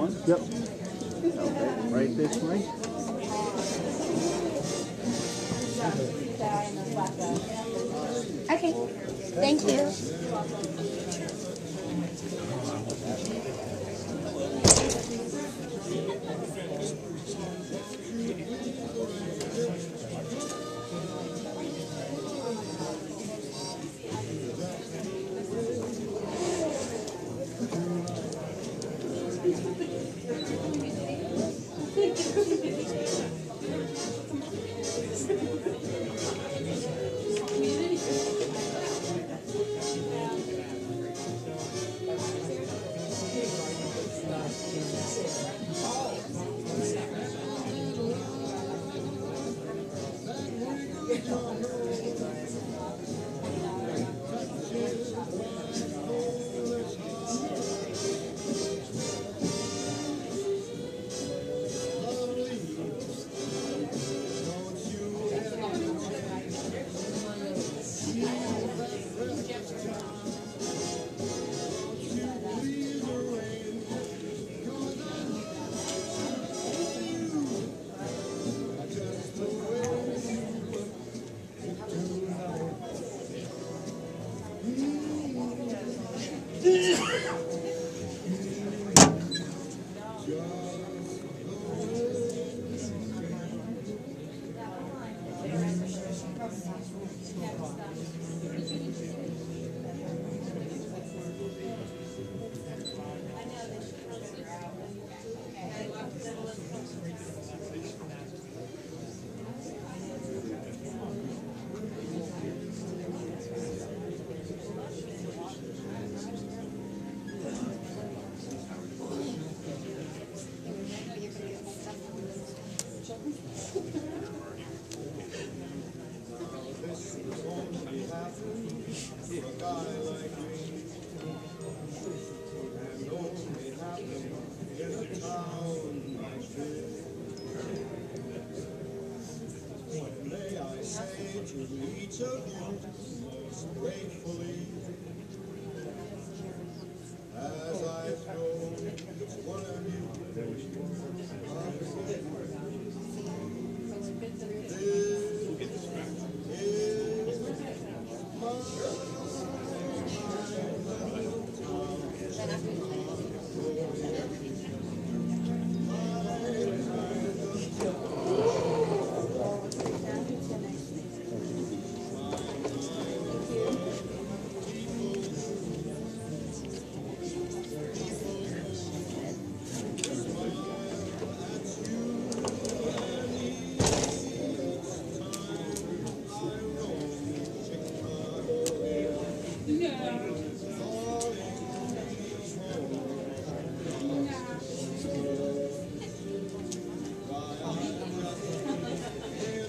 one? Yep. Okay, right this way. Okay, thank you.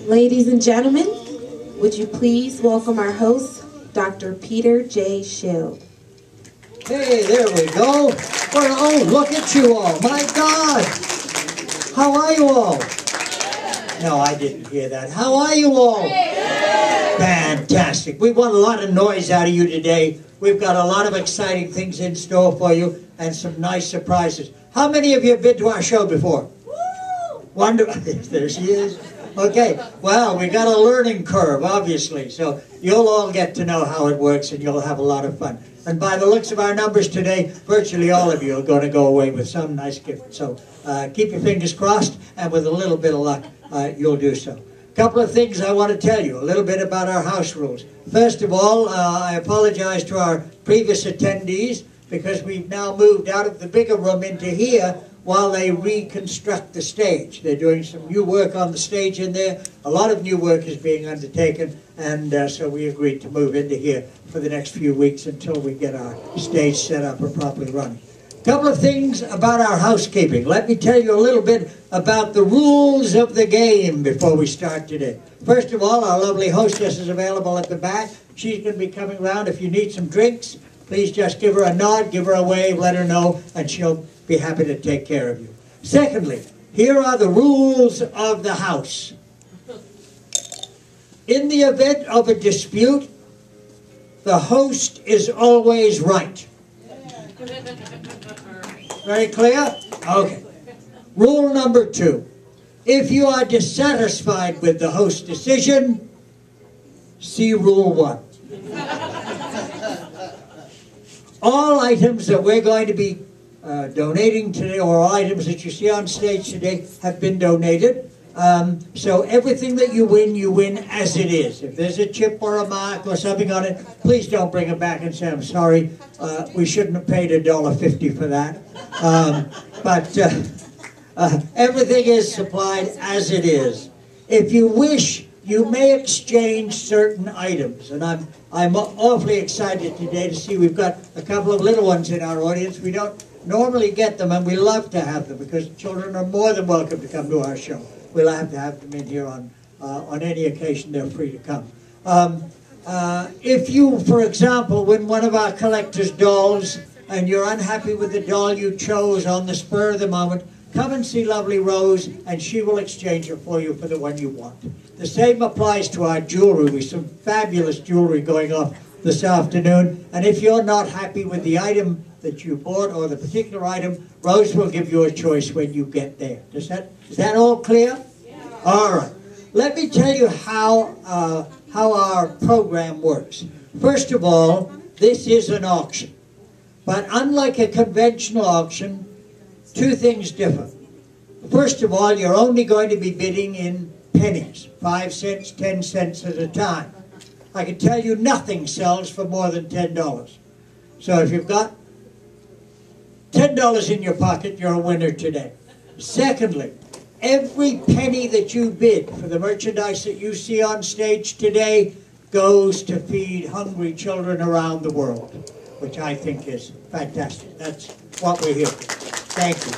Ladies and gentlemen, would you please welcome our host, Dr. Peter J. Shield. Hey, there we go. Well, oh, look at you all. My God. How are you all? No, I didn't hear that. How are you all? Fantastic. We want a lot of noise out of you today. We've got a lot of exciting things in store for you and some nice surprises. How many of you have been to our show before? Wonderful. There she is. Okay, well, we got a learning curve, obviously, so you'll all get to know how it works and you'll have a lot of fun. And by the looks of our numbers today, virtually all of you are going to go away with some nice gift. So keep your fingers crossed, and with a little bit of luck, you'll do so. A couple of things I want to tell you, a little bit about our house rules. First of all, I apologize to our previous attendees because we've now moved out of the bigger room into here while they reconstruct the stage. They're doing some new work on the stage in there. A lot of new work is being undertaken, and so we agreed to move into here for the next few weeks until we get our stage set up and properly running. A couple of things about our housekeeping. Let me tell you a little bit about the rules of the game before we start today. First of all, our lovely hostess is available at the back. She's going to be coming around. If you need some drinks, please just give her a nod, give her a wave, let her know, and she'll be happy to take care of you. Secondly, here are the rules of the house. In the event of a dispute, the host is always right. Very clear? Okay. Rule number 2. If you are dissatisfied with the host's decision, see Rule 1. All items that we're going to be donating today, or items that you see on stage today, have been donated. So everything that you win as it is. If there's a chip or a mark or something on it, please don't bring it back and say, I'm sorry, we shouldn't have paid $1.50 for that. Everything is supplied as it is. If you wish, you may exchange certain items. And I'm awfully excited today to see we've got a couple of little ones in our audience. We don't normally get them, and we love to have them because children are more than welcome to come to our show. We'll have to have them in here on any occasion they're free to come. If you, for example, win one of our collector's dolls and you're unhappy with the doll you chose on the spur of the moment, come and see lovely Rose and she will exchange it for you for the one you want. The same applies to our jewelry. We have some fabulous jewelry going off this afternoon, and if you're not happy with the item that you bought or the particular item, Rose will give you a choice when you get there. Is that all clear? Yeah. All right. Let me tell you how our program works. First of all, this is an auction. But unlike a conventional auction, two things differ. First of all, you're only going to be bidding in pennies, 5 cents, 10 cents at a time. I can tell you nothing sells for more than $10. So if you've got $10 in your pocket, you're a winner today. Secondly, every penny that you bid for the merchandise that you see on stage today goes to feed hungry children around the world, which I think is fantastic. That's what we're here for. Thank you.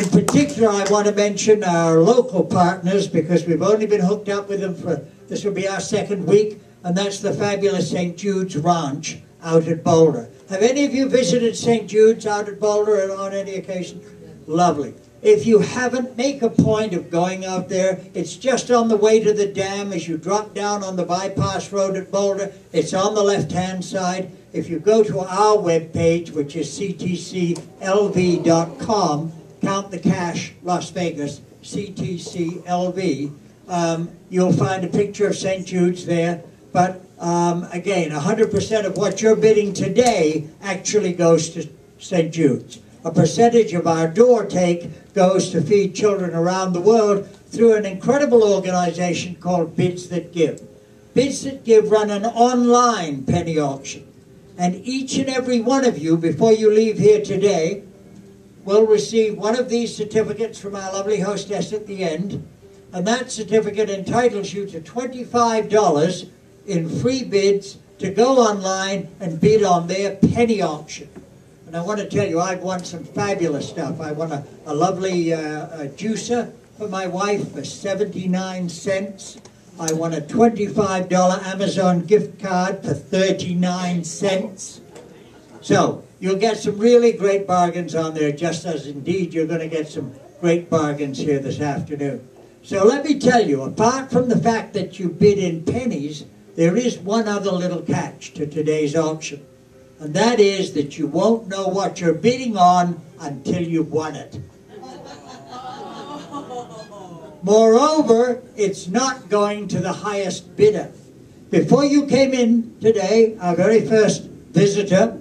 In particular, I want to mention our local partners because we've only been hooked up with them for, this will be our 2nd week, and that's the fabulous St. Jude's Ranch out at Boulder. Have any of you visited St. Jude's out at Boulder on any occasion? Lovely. If you haven't, make a point of going out there. It's just on the way to the dam as you drop down on the bypass road at Boulder. It's on the left-hand side. If you go to our webpage, which is ctclv.com, Count the Cash Las Vegas, CTCLV, you'll find a picture of St. Jude's there. But again, 100% of what you're bidding today actually goes to St. Jude's. A percentage of our door take goes to feed children around the world through an incredible organization called Bids That Give. Bids That Give run an online penny auction. And each and every one of you, before you leave here today, will receive one of these certificates from our lovely hostess at the end. And that certificate entitles you to $25 in free bids to go online and bid on their penny auction. And I want to tell you, I've won some fabulous stuff. I won a lovely juicer for my wife for 79 cents. I won a $25 Amazon gift card for 39 cents. So you'll get some really great bargains on there, just as indeed you're going to get some great bargains here this afternoon. So let me tell you, apart from the fact that you bid in pennies, there is one other little catch to today's auction. And that is that you won't know what you're bidding on until you've won it. Moreover, it's not going to the highest bidder. Before you came in today, our very first visitor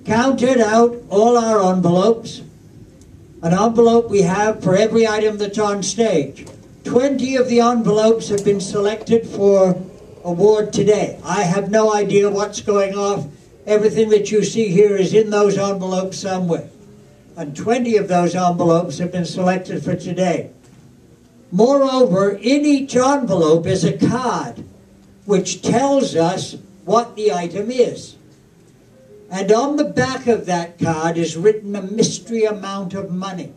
counted out all our envelopes. An envelope we have for every item that's on stage. 20 of the envelopes have been selected for award today. I have no idea what's going off. Everything that you see here is in those envelopes somewhere. And 20 of those envelopes have been selected for today. Moreover, in each envelope is a card which tells us what the item is. And on the back of that card is written a mystery amount of money.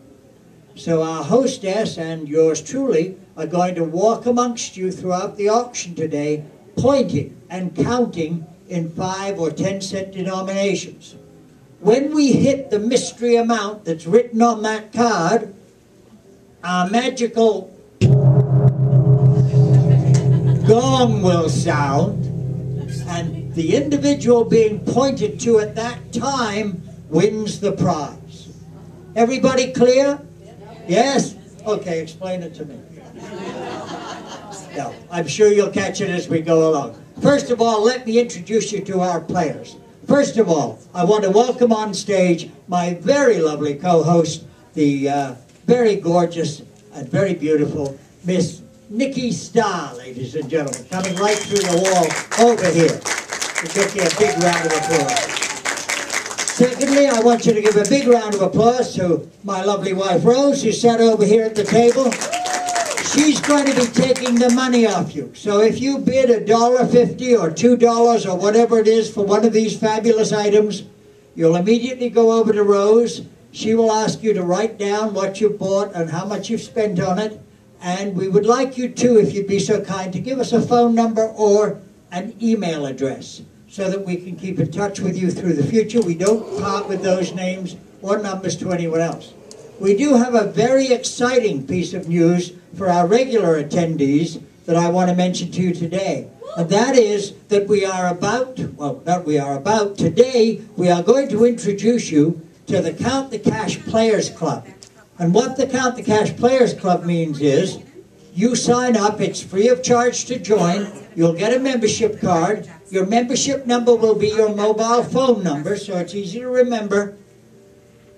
So our hostess and yours truly are going to walk amongst you throughout the auction today, pointing and counting in 5 or 10 cent denominations. When we hit the mystery amount that's written on that card, our magical gong will sound, and the individual being pointed to at that time wins the prize. Everybody clear? Yes? Okay, explain it to me. No, I'm sure you'll catch it as we go along. First of all, let me introduce you to our players. First of all, I want to welcome on stage my very lovely co-host, the very gorgeous and very beautiful Miss Nikki Starr, ladies and gentlemen, coming right through the wall over here. Give you a big round of applause. Secondly, I want you to give a big round of applause to my lovely wife Rose, who sat over here at the table. She's going to be taking the money off you. So if you bid $1.50 or $2 or whatever it is for one of these fabulous items, you'll immediately go over to Rose. She will ask you to write down what you bought and how much you've spent on it. And we would like you too, if you'd be so kind, to give us a phone number or an email address so that we can keep in touch with you through the future. We don't part with those names or numbers to anyone else. We do have a very exciting piece of news for our regular attendees that I want to mention to you today. And that is that today we are going to introduce you to the Count the Cash Players Club. And what the Count the Cash Players Club means is you sign up, it's free of charge to join, you'll get a membership card, your membership number will be your mobile phone number, so it's easy to remember.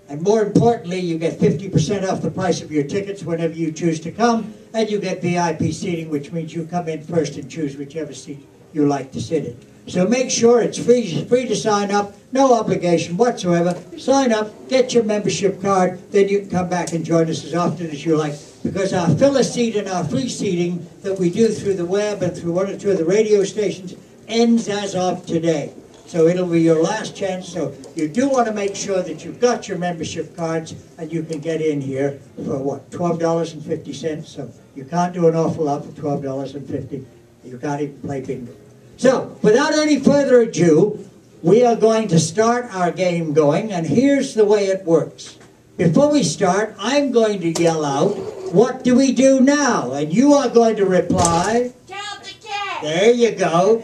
And more importantly, you get 50% off the price of your tickets whenever you choose to come, and you get VIP seating, which means you come in first and choose whichever seat you like to sit in. So make sure it's free to sign up, no obligation whatsoever. Sign up, get your membership card, then you can come back and join us as often as you like, because our fill a seat and our free seating that we do through the web and through one or two of the radio stations ends as of today. So it'll be your last chance, so you do want to make sure that you've got your membership cards and you can get in here for what, $12.50? So you can't do an awful lot for $12.50. You can't even play bingo. So, without any further ado, we are going to start our game going, and here's the way it works. Before we start, I'm going to yell out, "What do we do now?" And you are going to reply, Count the cash. there you go.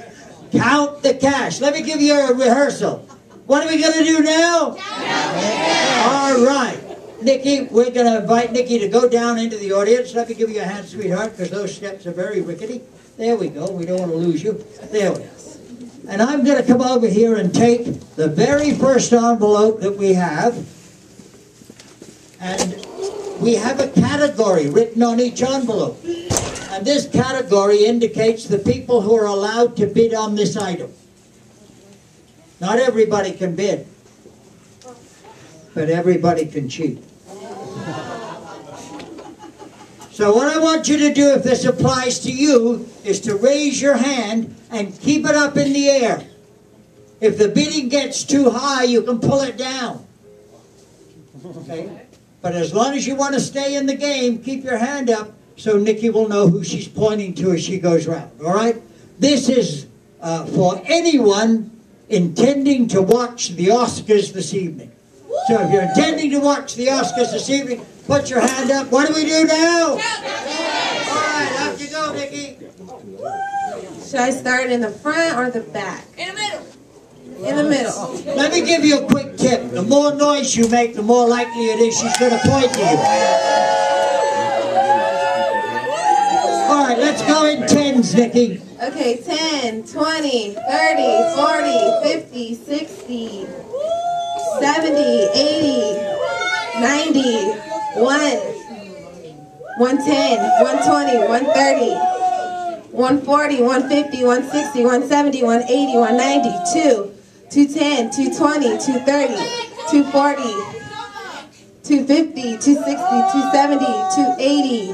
Count the cash. Let me give you a rehearsal. What are we going to do now? Count the cash. All right. Nikki, we're going to invite Nikki to go down into the audience. Let me give you a hand, sweetheart, because those steps are very rickety. There we go. We don't want to lose you. There we go. And I'm going to come over here and take the very first envelope that we have. And we have a category written on each envelope. And this category indicates the people who are allowed to bid on this item. Not everybody can bid, but everybody can cheat. So what I want you to do, if this applies to you, is to raise your hand and keep it up in the air. If the bidding gets too high, you can pull it down. Okay? But as long as you want to stay in the game, keep your hand up, so Nikki will know who she's pointing to as she goes round, all right? This is for anyone intending to watch the Oscars this evening. So if you're intending to watch the Oscars this evening, put your hand up. What do we do now? All right, off you go, Nikki. Should I start in the front or the back? In the middle. In the middle. Let me give you a quick tip. The more noise you make, the more likely it is she's going to point to you. All right, let's go in tens, Nikki. Okay, 10, 20, 30, 40, 50, 60, 70, 80, 90, 1, 110, 120, 130, 140, 150, 160, 170, 180, 190, 2, 210, 220, 230, 240, 250, 260, 270, 280,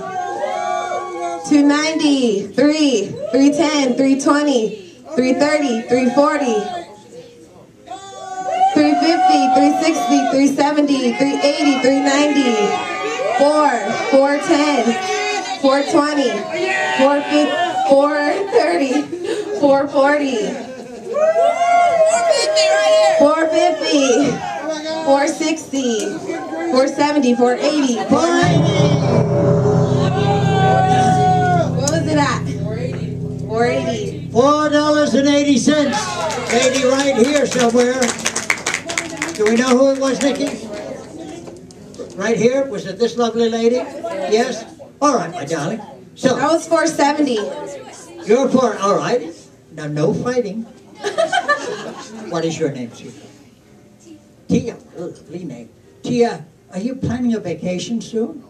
290, 3, 310, 320, 330, 340, 350, 360, 370, 380, 390, 4, 410, 420, 450, 430, 440, 450, 460, 470, 480, 490. What was it at? 480. $4.80. Lady right here somewhere. Do we know who it was, Nikki? Right here? Was it this lovely lady? Yes? All right, my darling. So, That was 470. you're for, all right. Now, no fighting. What is your name, sweetheart? Tia. Lovely name. Tia, are you planning a vacation soon?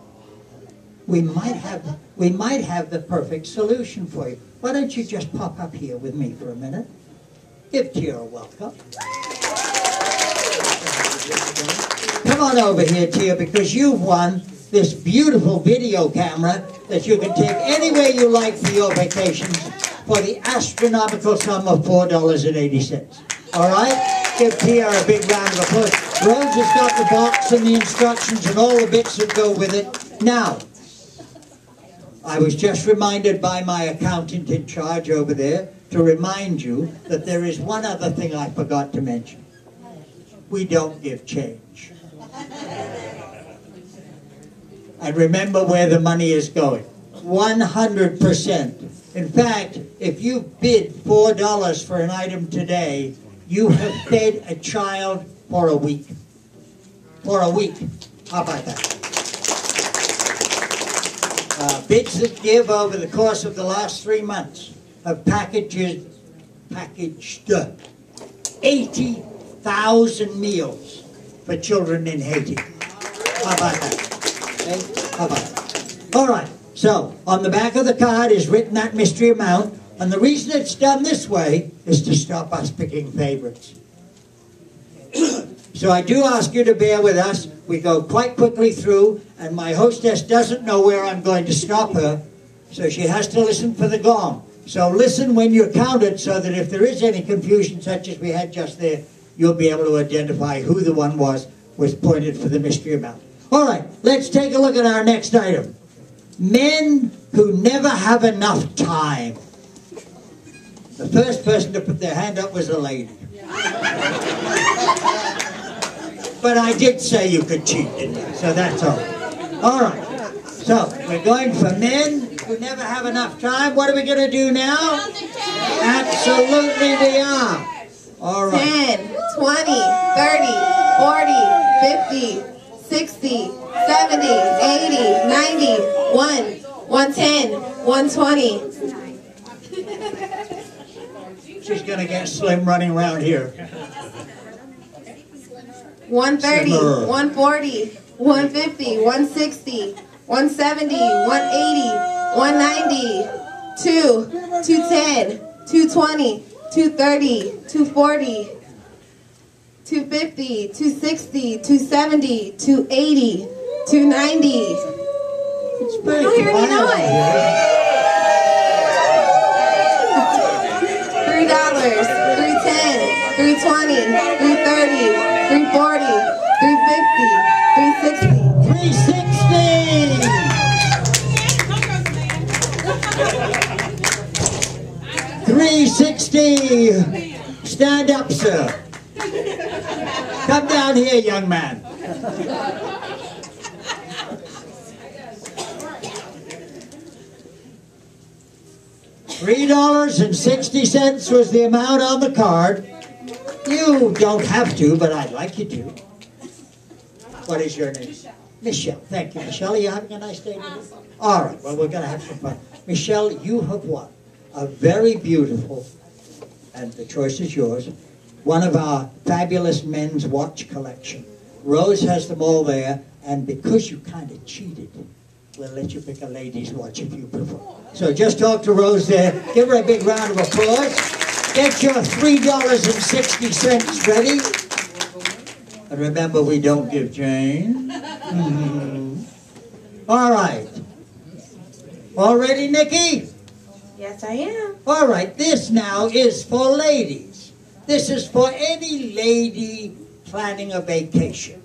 We might have the perfect solution for you. Why don't you just pop up here with me for a minute? Give Tia a welcome. Come on over here, Tia, because you've won this beautiful video camera that you can take anywhere you like for your vacations for the astronomical sum of $4.80. All right? Give Tia a big round of applause. Rose has got the box and the instructions and all the bits that go with it. Now, I was just reminded by my accountant in charge over there to remind you that there is one other thing I forgot to mention. We don't give change. And remember where the money is going. 100%. In fact, if you bid $4 for an item today, you have fed a child for a week. For a week. How about that? Bids that give over the course of the last 3 months have packaged 80,000 meals for children in Haiti. How about that? Okay? How about that? All right. So, on the back of the card is written that mystery amount, and the reason it's done this way is to stop us picking favorites. So I do ask you to bear with us. We go quite quickly through, and my hostess doesn't know where I'm going to stop her, so she has to listen for the gong. So listen when you're counted so that if there is any confusion such as we had just there, you'll be able to identify who the one was pointed for the mystery amount. All right, let's take a look at our next item. Men who never have enough time. The first person to put their hand up was a lady. But I did say you could cheat, didn't I? So that's all. All right. So we're going for men who never have enough time. What are we going to do now? Absolutely we are. All right. 10, 20, 30, 40, 50, 60, 70, 80, 90, 1, 110, 120. She's going to get slim running around here. 130, 140, 150, 160, 170, 180, 190, 210, 220, 230, 240, 250, 260, 270, 280, 290. It's pretty I don't hear any quiet noise. out here. $3, 310, 320, 330, 340, 350, 360. 360. Stand up, sir. Come down here, young man. $3.60 was the amount on the card. You don't have to, but I'd like you to. What is your name? Michelle. Thank you, Michelle. Are you having a nice day today? All right. Well, we're going to have some fun. Michelle, you have won a very beautiful, and the choice is yours, one of our fabulous men's watch collection. Rose has them all there, and because you kind of cheated, we'll let you pick a lady's watch if you prefer. So just talk to Rose there. Give her a big round of applause. Get your $3.60 ready. And remember, we don't give change. All right. All ready, Nikki? Yes, I am. All right, this now is for ladies. This is for any lady planning a vacation.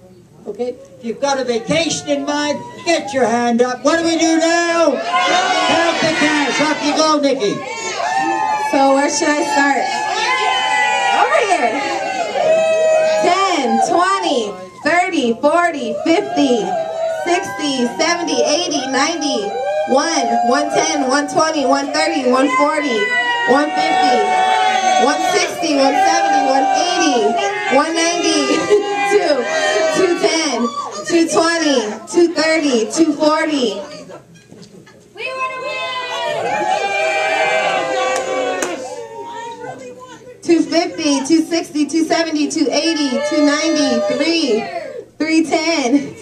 Okay? If you've got a vacation in mind, get your hand up. What do we do now? Count the cash. Off you go, Nikki. So where should I start? Over here. 10, 20, 30, 40, 50, 60, 70, 80, 90, 1, 110, 120, 130, 140, 150, 160, 170, 180, 190, 2, 210, 220, 230, 240, We want to win! 250, 260, 270, 280, 290, 310,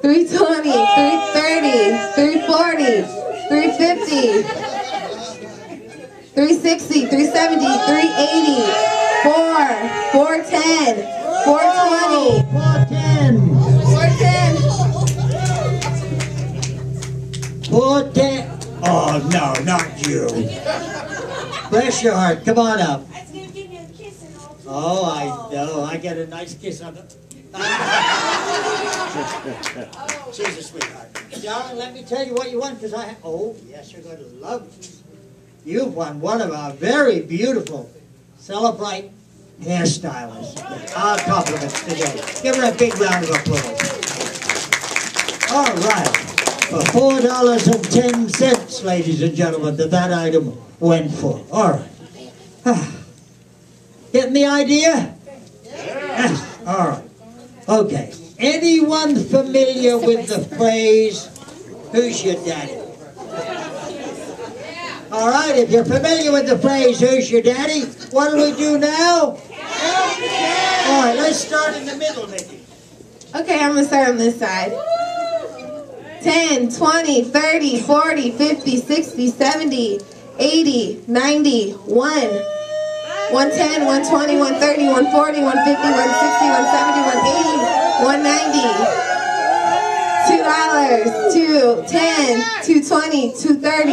320, 330, 340, 350, 360, 370, 380, 410, 420, 410. 410. 410. Oh, no, not you. Bless your heart. Come on up. I was going to give you a kiss and all. Oh, I know. I get a nice kiss on the... She's a sweetheart. Darling, let me tell you what you want, because I... Oh, yes, you're going to love this. You've won one of our very beautiful Celebrate hairstylists. Our compliments today. Give her a big round of applause. All right. For $4.10, ladies and gentlemen, that item went for. All right. Getting the idea? Yes. All right. Okay. Anyone familiar with the phrase, who's your daddy? All right. If you're familiar with the phrase, who's your daddy? What do we do now? All right. Let's start in the middle, Nikki. Okay, I'm going to start on this side. 10, 20, 30, 40, 50, 60, 70, 80, 90, 1, 110, 120, 130, 140, 150, 160, 170, 180, 190, $2, 210, 220, 230,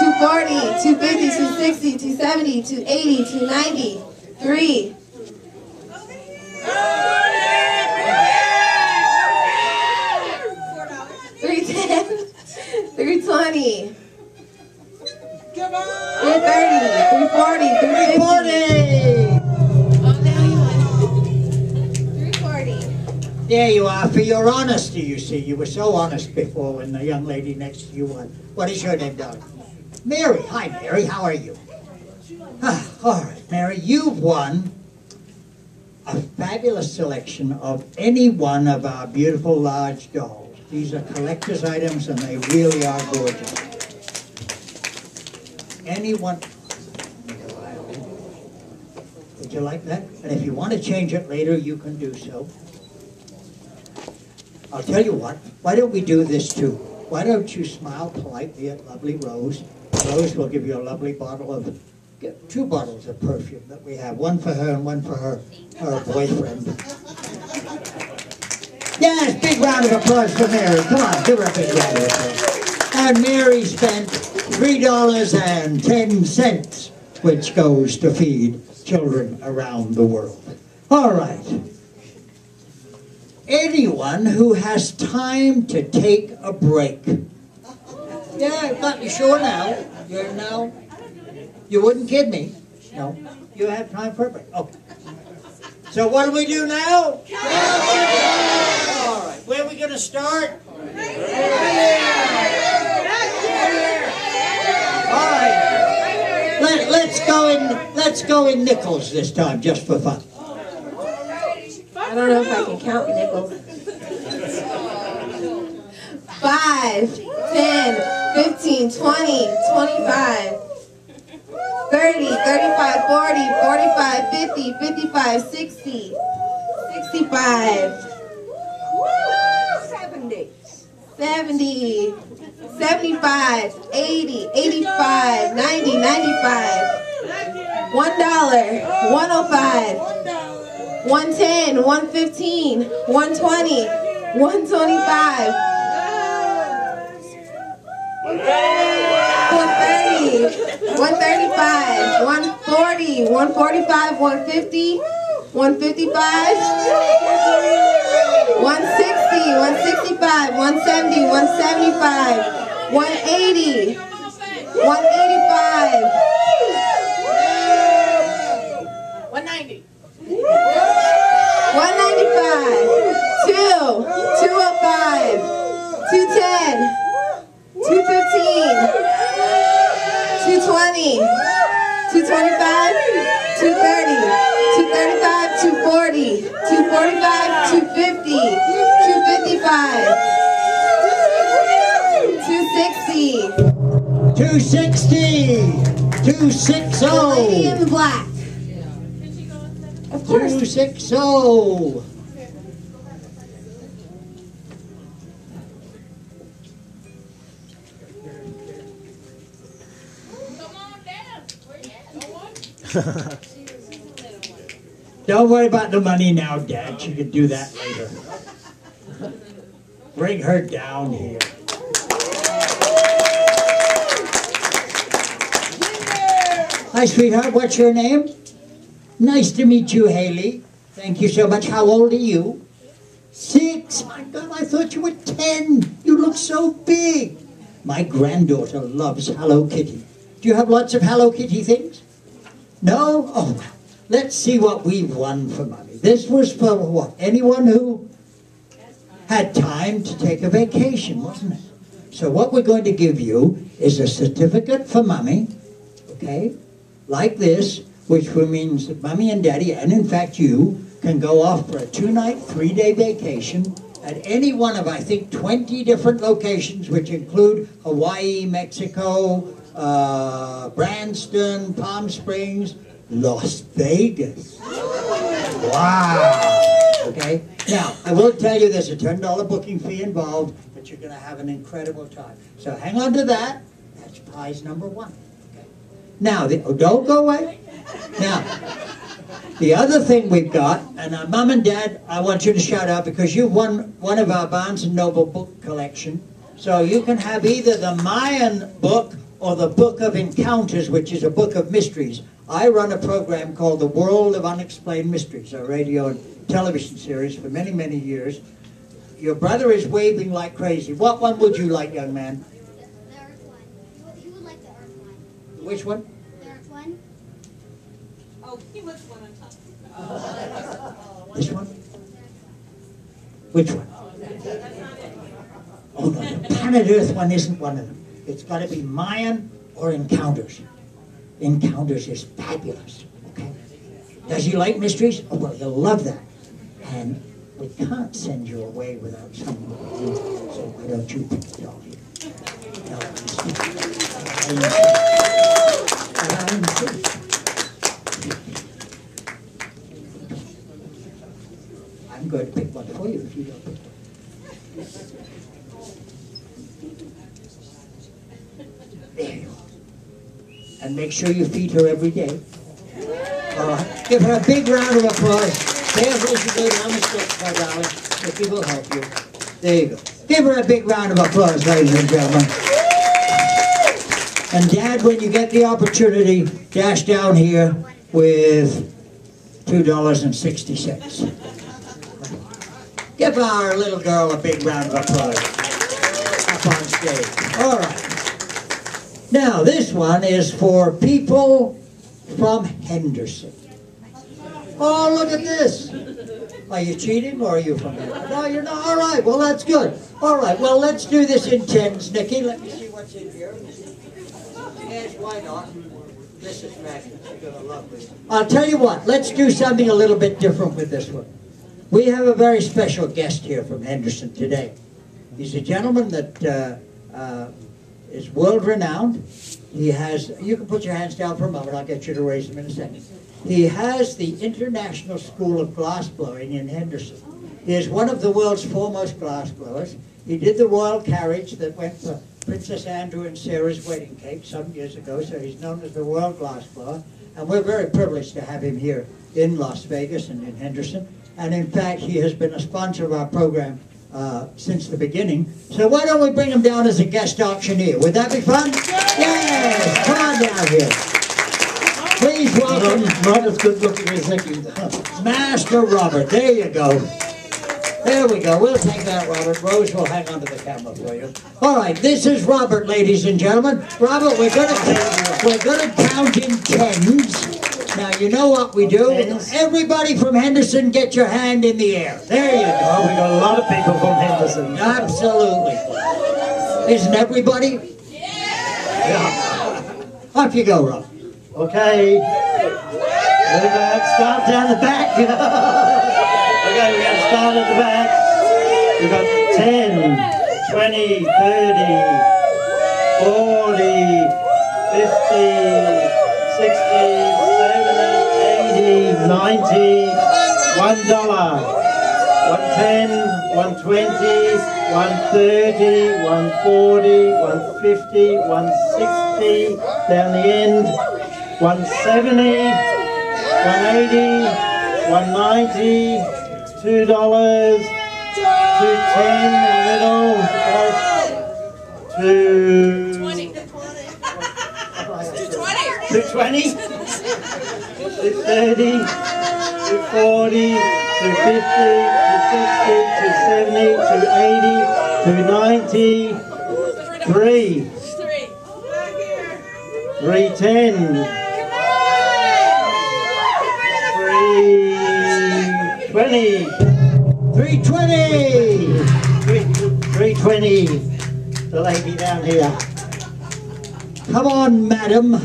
240, 250, 260, 270, 280, 290, 3. 310, 320, 330, 340, 350. 340. There you are, for your honesty, you see. You were so honest before when the young lady next to you won. What is your name, darling? Mary. Hi, Mary. How are you? All right, Mary, you've won a fabulous selection of any one of our beautiful large dolls. These are collector's items, and they really are gorgeous. Anyone... Would you like that? And if you want to change it later, you can do so. I'll tell you what, why don't we do this too? Why don't you smile politely at lovely Rose? Rose will give you a lovely bottle of, 2 bottles of perfume that we have. One for her and one for her boyfriend. Yes, big round of applause for Mary. Come on, give her a big round of applause. And Mary spent $3.10, which goes to feed children around the world. All right. Anyone who has time to take a break. Yeah, but you sure now? You're now? You wouldn't kid me. No. You have time for a break. Okay. So what do we do now? All right. Where are we going to start? All right. Let's go in nickels this time, just for fun. I don't know if I can count nickels. 5, 10, 15, 20, 25, 30, 35, 40, 45, 50, 55, 60, 65, 70, 75, 80, 85, 90, 95, $1, 105, 110, 115, 120, 125, 130, 135, 140, 145, 150, 155, 160, 165, 170, 175, 180, 185, 190. 195, 205, 210, 215, 220, 225, 230, 235, 240, 245, 250, 255, 260. 260. The lady in black. Of course. 260. Don't worry about the money now, Dad. You can do that later. Bring her down here. Hi, sweetheart. What's your name? Nice to meet you, Haley. Thank you so much. How old are you? 6. My God, I thought you were 10. You look so big. My granddaughter loves Hello Kitty. Do you have lots of Hello Kitty things? No? Oh, well. Let's see what we've won for Mommy. This was for what? Anyone who had time to take a vacation, wasn't it? So what we're going to give you is a certificate for Mommy, okay, like this, which means that Mommy and Daddy, and in fact you, can go off for a 2-night, 3-day vacation at any one of, I think, 20 different locations, which include Hawaii, Mexico, Branston, Palm Springs, Las Vegas. Wow. Okay. Now, I will tell you there's a $10 booking fee involved, but you're going to have an incredible time. So hang on to that. That's prize number 1. Okay. Now, don't go away. Now, the other thing we've got, and Mom and Dad, I want you to shout out because you've won one of our Barnes & Noble book collection. So you can have either the Mayan book or the Book of Encounters, which is a book of mysteries. I run a program called The World of Unexplained Mysteries, a radio and television series for many, many years. Your brother is waving like crazy. What one would you like, young man? The Earth one. He would like the Earth one. Which one? The Earth one? Oh, he was one on top. This one? Which one? Oh, no, the Planet Earth one isn't one of them. It's got to be Mayan or Encounters. Encounters is fabulous, okay? Does he like mysteries? Oh, well, he'll love that. And we can't send you away without someone. So why don't you pick it all here? I'm going to pick one for you if you don't pick one. There you go. And make sure you feed her every day. All right. Give her a big round of applause. Careful as you go down the steps, my darling. If it will help you. There you go. Give her a big round of applause, ladies and gentlemen. And Dad, when you get the opportunity, dash down here with $2.60. Give our little girl a big round of applause. Up on stage. All right. Now, this one is for people from Henderson. Oh, look at this. Are you cheating or are you from Henderson? No, you're not. All right, well, that's good. All right, well, let's do this in tens. Nikki, let me see what's in here. Yes, why not? This is fabulous. You're going to love this. I'll tell you what, let's do something a little bit different with this one. We have a very special guest here from Henderson today. He's a gentleman that is world-renowned. He has, you can put your hands down for a moment, I'll get you to raise them in a second. He has the International School of Glassblowing in Henderson. He is one of the world's foremost glassblowers. He did the royal carriage that went for Princess Andrew and Sarah's wedding cake some years ago, so he's known as the world glassblower. And we're very privileged to have him here in Las Vegas and in Henderson. And in fact, he has been a sponsor of our program since the beginning. So why don't we bring him down as a guest auctioneer? Would that be fun? Yes! Come on down here. Please welcome... Not as good looking as Nicky. Master Robert. There you go. There we go. We'll take that, Robert. Rose will hang on to the camera for you. All right, this is Robert, ladies and gentlemen. Robert, we're going to count in tens. Now, you know what we do? Everybody from Henderson, get your hand in the air. There you go. Oh, we got a lot of people from Henderson. Absolutely. Isn't everybody? Yeah. Off you go, Rob. Okay. Let's start down the back. Okay, we're going to start at the back. We've got 10, 20, 30, 40, 50, 60, 70, 80, 90, $1. 110, 120, 130, 140, 150, 160, down the end, 170, 180, 190, $2, 210 in the middle, 220, 230, 240, 250, 260, 270, 280, 290, 3, 310, 320, 320. 320, the lady down here. Come on, madam.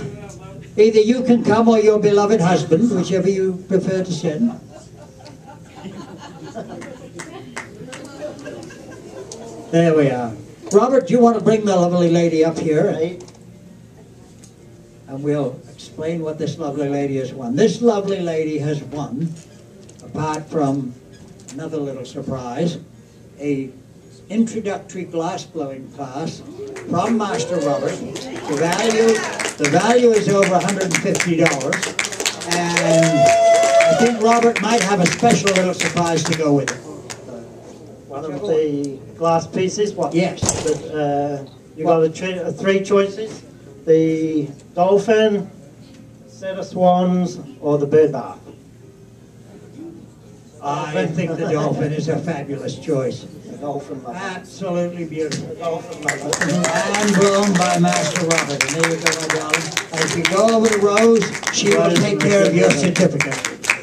Either you can come or your beloved husband, whichever you prefer to send. There we are. Robert, do you want to bring the lovely lady up here? Right. And we'll explain what this lovely lady has won. This lovely lady has won, apart from another little surprise, a introductory glass blowing class from Master Robert. The value is over $150, and I think Robert might have a special little surprise to go with it. One of the glass pieces, what? Yes. You've got three choices: the dolphin, set of swans, or the bird bath. I think the dolphin is a fabulous choice. The dolphin mother. Absolutely beautiful. The dolphin mother. And blown by Master Robert. And there you go, my darling. And if you go over to Rose, she will take care of your certificate.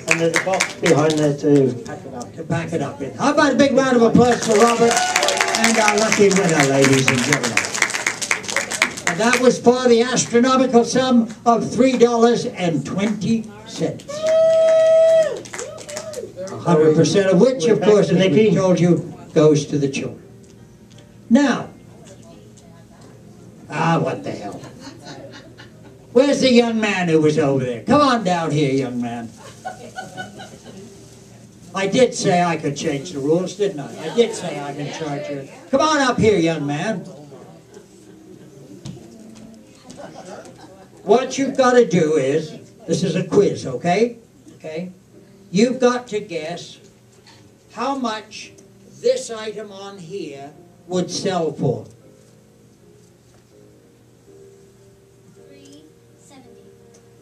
And there's a box behind there to pack it up. To pack it up in. How about a big round of applause for Robert and our lucky winner, ladies and gentlemen. And that was for the astronomical sum of $3.20. 100% of which, of course, as we told you, goes to the children. Now, what the hell? Where's the young man who was over there? Come on down here, young man. I did say I could change the rules, didn't I? I did say I'm in charge here. Come on up here, young man. What you've got to do is, this is a quiz, okay? Okay? You've got to guess how much this item on here would sell for. 370.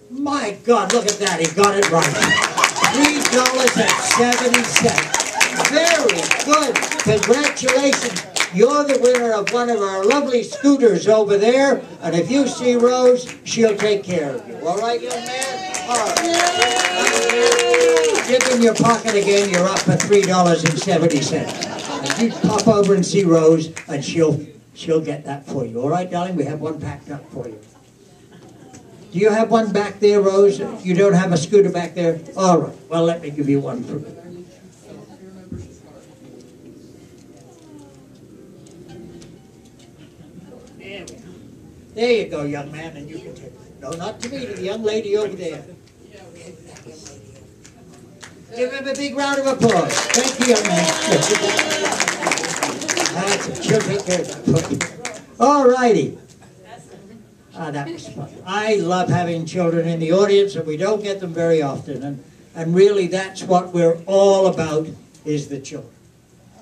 My God, look at that, he got it right. $3.70. Very good. Congratulations. You're the winner of one of our lovely scooters over there. And if you see Rose, she'll take care of you. All right, young man? All right. Dip in your pocket again, you're up for $3.70. And you pop over and see Rose, and she'll get that for you. All right, darling? We have one packed up for you. Do you have one back there, Rose? You don't have a scooter back there? All right. Well, let me give you one for me. There you go, young man, and you can take it. No, not to me, to the young lady over there. Give him a big round of applause. Thank you, young man. That's it. She'll take care of that. All righty. That was fun. I love having children in the audience, and we don't get them very often. And really, that's what we're all about, is the children.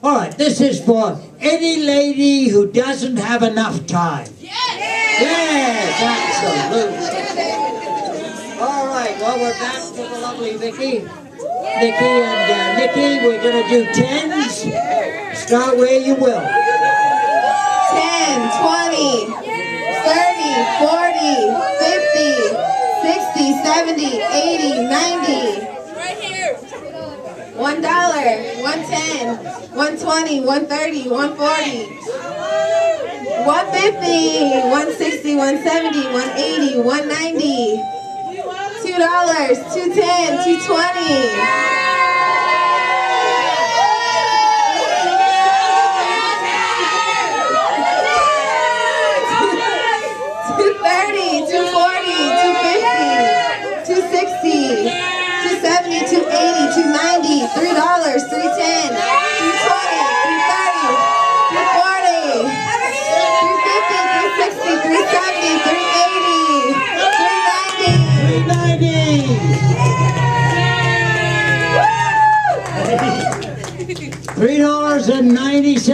All right, this is for any lady who doesn't have enough time. Yes, absolutely. All right, well, we're back to the lovely Vicki. Vicki and Nikki, we're going to do tens. Start where you will. 10, 20, 30, 40, 50, 60, 70, 80, 90. Right here. $1, 110, 120, 130, 140, 150, 160, 170, 180, 190, $2, 210, 220.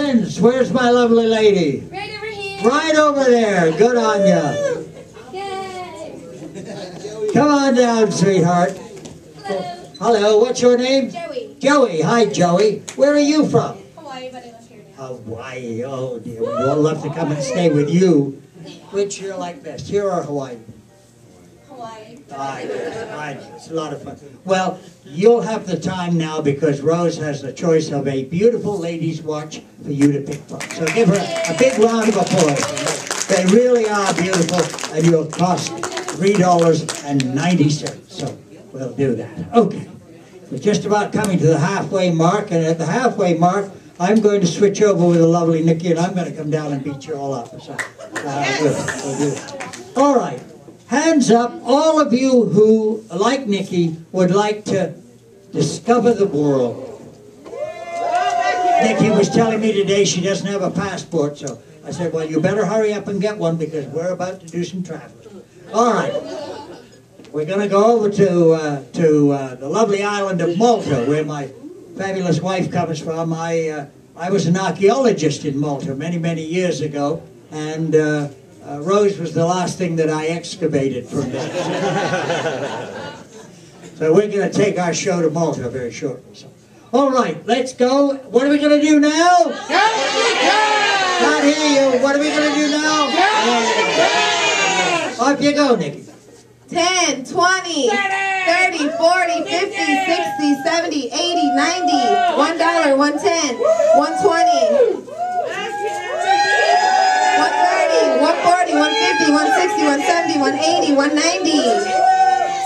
cents. Where's my lovely lady? Right over here. Right over there. Good on ya. Yay. Come on down, sweetheart. Hello. Hello, what's your name? Joey. Joey. Hi, Joey. Where are you from? Hawaii, but I live here now. Hawaii. Oh, dear. We'd all love to come and stay with you. Which you like best, here or Hawaii? Hawaii. I know. It's a lot of fun. Well, you'll have the time now because Rose has the choice of a beautiful ladies' watch for you to pick from. So give her a big round of applause. They really are beautiful, and you'll cost $3.90. So we'll do that. Okay. We're just about coming to the halfway mark, and at the halfway mark, I'm going to switch over with the lovely Nikki, and I'm going to come down and beat you all up. So, we'll do it. All right. Hands up, all of you who, like Nikki, would like to discover the world. Nikki was telling me today she doesn't have a passport, so I said, well, you better hurry up and get one because we're about to do some traveling. All right. We're going to go over to the lovely island of Malta, where my fabulous wife comes from. I was an archaeologist in Malta many, many years ago, and Rose was the last thing that I excavated from there. So we're going to take our show to Malta very shortly. So, all right, let's go. What are we going to do now? Can't hear you. What are we going to do now? Off you go, Nikki. 10, 20, 30, 40, 50, 60, 70, 80, 90, $1, 110, 120, 130, 140, 150, 160, 170, 180, 190,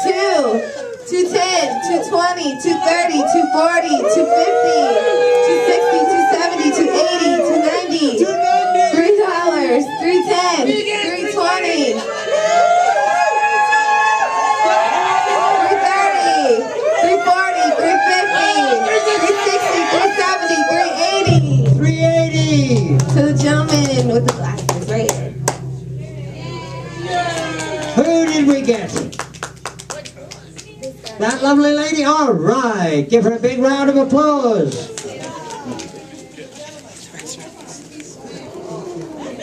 2, 210, 220, 230, 240, 250, 260, 270, 280, 290, $3, 310, 320, 380. To the gentleman with the glasses, right here. Who did we get? That lovely lady? All right. Give her a big round of applause.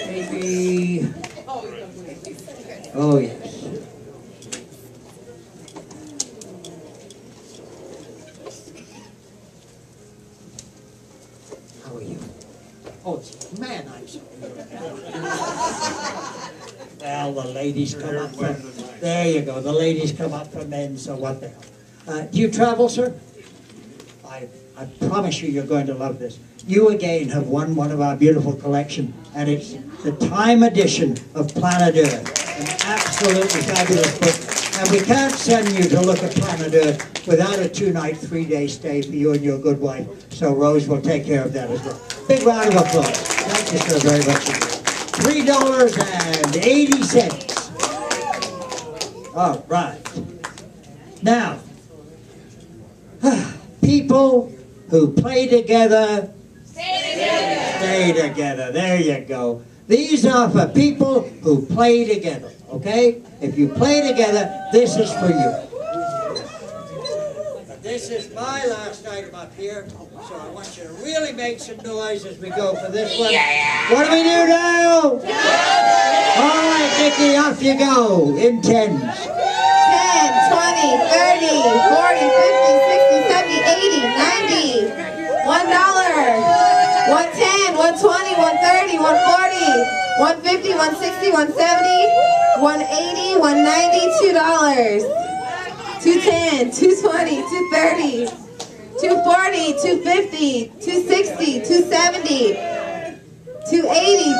Maybe. Oh, yes. How are you? Oh, it's man, I'm sorry. Well, the ladies come up for... There you go. The ladies come up for men, so what the hell. Do you travel, sir? I promise you you're going to love this. You again have won one of our beautiful collection, and it's the Time edition of Planet Earth. An absolutely fabulous book. And we can't send you to look at Planet Earth without a 2-night, 3-day stay for you and your good wife. So Rose will take care of that as well. Big round of applause. Thank you so very much. $3.80. All right. Now, people who play together, stay together. There you go. These are for people who play together, okay? If you play together, this is for you. This is my last item up here, so I want you to really make some noise as we go for this one. What do we do now? All right, Nikki, off you go in tens. 10, 20, 30, 40, 50, 60, 70, 80, 90, $1, 110, 120, 130, 140, 150, 160, 170, 180, 190, $2. 210, 220, 230, 240, 250, 260, 270, 280,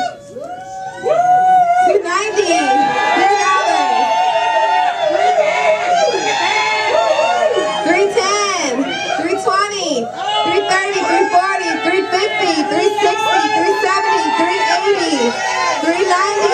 290, $3. 310, 320, 330, 340, 350, 360, 370, 380, 390.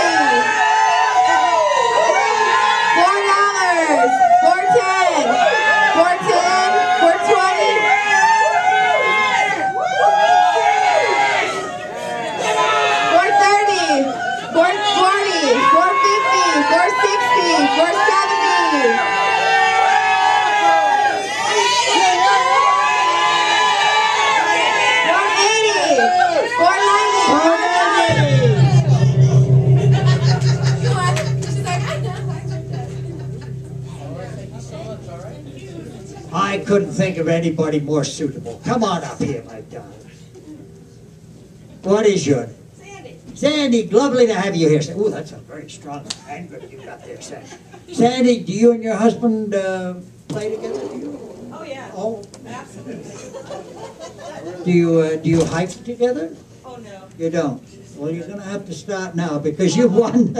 couldn't think of anybody more suitable. Come on up here, my darling. What is your name? Sandy. Sandy, lovely to have you here. Oh, that's a very strong anger you got there, Sandy. Sandy, do you and your husband play together? Oh, yeah. Oh, Absolutely. do you hike together? Oh, no. You don't. Well, you're going to have to start now because you've won.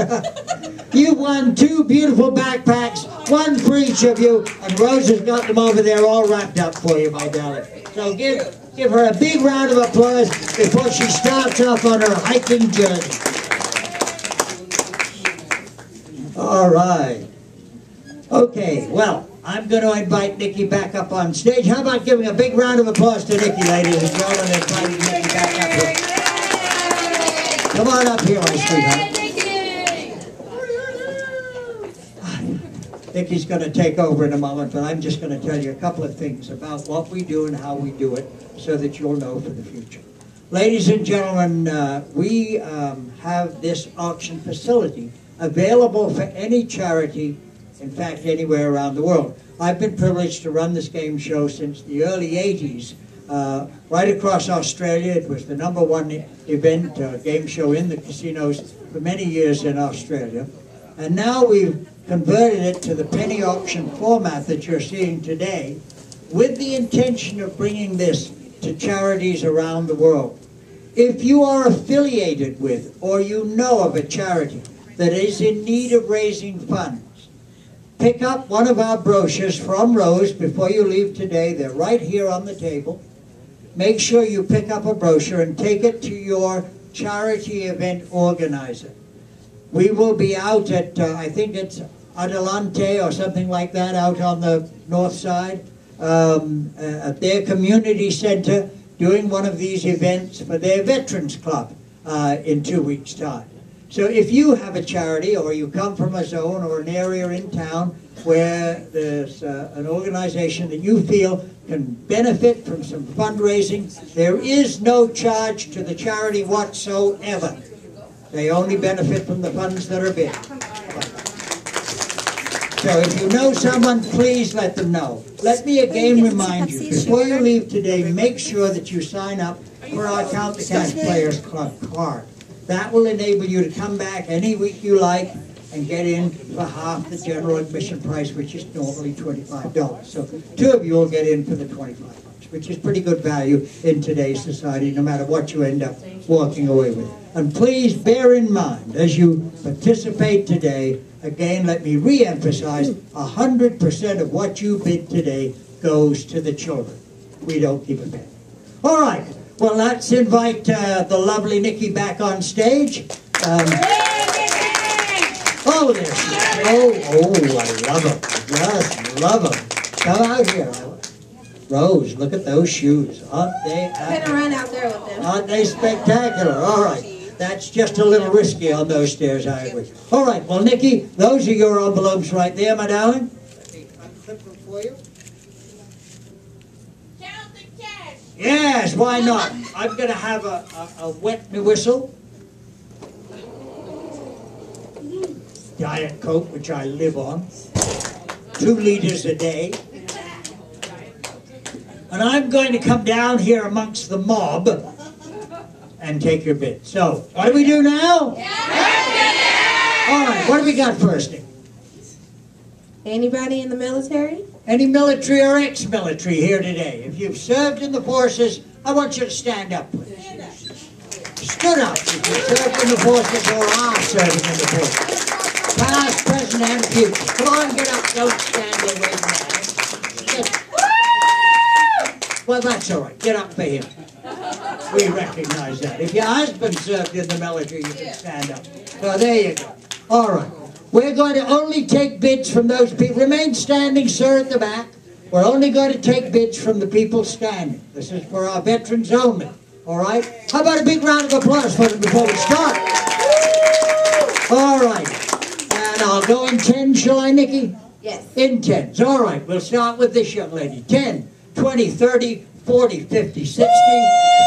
You've won 2 beautiful backpacks, one for each of you, and Rose has got them over there all wrapped up for you, my darling. So give her a big round of applause before she starts off on her hiking journey. All right. Okay, well, I'm going to invite Nikki back up on stage. How about giving a big round of applause to Nikki, ladies and gentlemen, and inviting Nikki back up here. Come on up here, my sweetheart. Nikki's going to take over in a moment, but I'm just going to tell you a couple of things about what we do and how we do it so that you'll know for the future. Ladies and gentlemen, we have this auction facility available for any charity, in fact, anywhere around the world. I've been privileged to run this game show since the early 80s. Right across Australia, it was the #1 event, game show in the casinos for many years in Australia. And now we've converted it to the penny auction format that you're seeing today with the intention of bringing this to charities around the world. If you are affiliated with or you know of a charity that is in need of raising funds, pick up one of our brochures from Rose before you leave today. They're right here on the table. Make sure you pick up a brochure and take it to your charity event organizer. We will be out at, I think it's Adelante or something like that, out on the north side, at their community center, doing one of these events for their Veterans Club in 2 weeks' time. So if you have a charity or you come from a zone or an area in town where there's an organization that you feel can benefit from some fundraising, there is no charge to the charity whatsoever. They only benefit from the funds that are bid. So if you know someone, please let them know. Let me again remind you, before you leave today, make sure that you sign up for our Count the Cash Players Club card. That will enable you to come back any week you like and get in for half the general admission price, which is normally $25. So 2 of you will get in for the $25, which is pretty good value in today's society, no matter what you end up walking away with. And please bear in mind, as you participate today, again, let me re-emphasize, 100% of what you bid today goes to the children. We don't keep a penny. All right. Well, let's invite the lovely Nikki back on stage. Oh, there she is. Oh, I love her. Just love her. Come out here. Rose, look at those shoes. Aren't they? I'm gonna run out there with them. Aren't they spectacular? All right. That's just a little risky on those stairs, I agree. All right. Well, Nikki, those are your envelopes right there, my darling. Unclip them for you. Count the cash. Yes, why not? I'm going to have a wet me whistle. Diet Coke, which I live on. 2 liters a day. And I'm going to come down here amongst the mob and take your bid. So, what do we do now? All right, what do we got first, Nick? Anybody in the military? Any military or ex-military here today? If you've served in the forces, I want you to stand up, please. Stood up if you served in the forces or are serving in the forces. Past, present, and future. Come on, get up. Don't stand there waiting around. Well, that's all right. Get up for him. We recognize that. If your husband served in the military, you can stand up. So there you go. All right. We're going to only take bids from those people. Remain standing, sir, at the back. We're only going to take bids from the people standing. This is for our veterans only. All right? How about a big round of applause for them before we start? All right. And I'll go in 10, shall I, Nikki? Yes. In 10s. All right. We'll start with this young lady. 10, 20, 30, 40, 50, 60,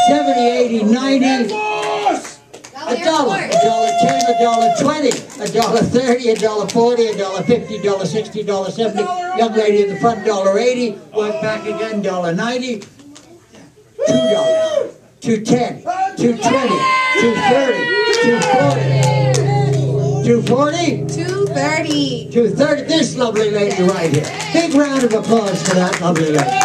70, 80, 90. $1, $1.10, $1.20, $1.30, $1.40, $1.50, $1.60, $1.70. Young lady in the front, $1.80. Work back again, $1.90. $2, $2.10, $2.20, $2.30, $2.40, $2.40, $2.30. $2.30. This lovely lady right here. Big round of applause for that lovely lady.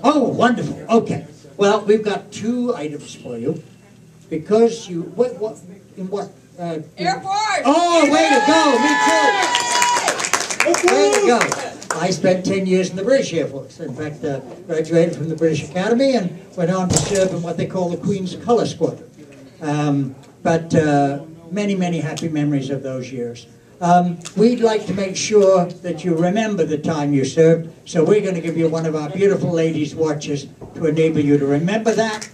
Oh, wonderful. Okay. Well, we've got 2 items for you because you what in what Air Force! Oh, way to go! Me too. Way to go! I spent 10 years in the British Air Force. In fact, graduated from the British Academy and went on to serve in what they call the Queen's Colour Squadron. But many, many happy memories of those years. We'd like to make sure that you remember the time you served, so we're going to give you one of our beautiful ladies' watches to enable you to remember that.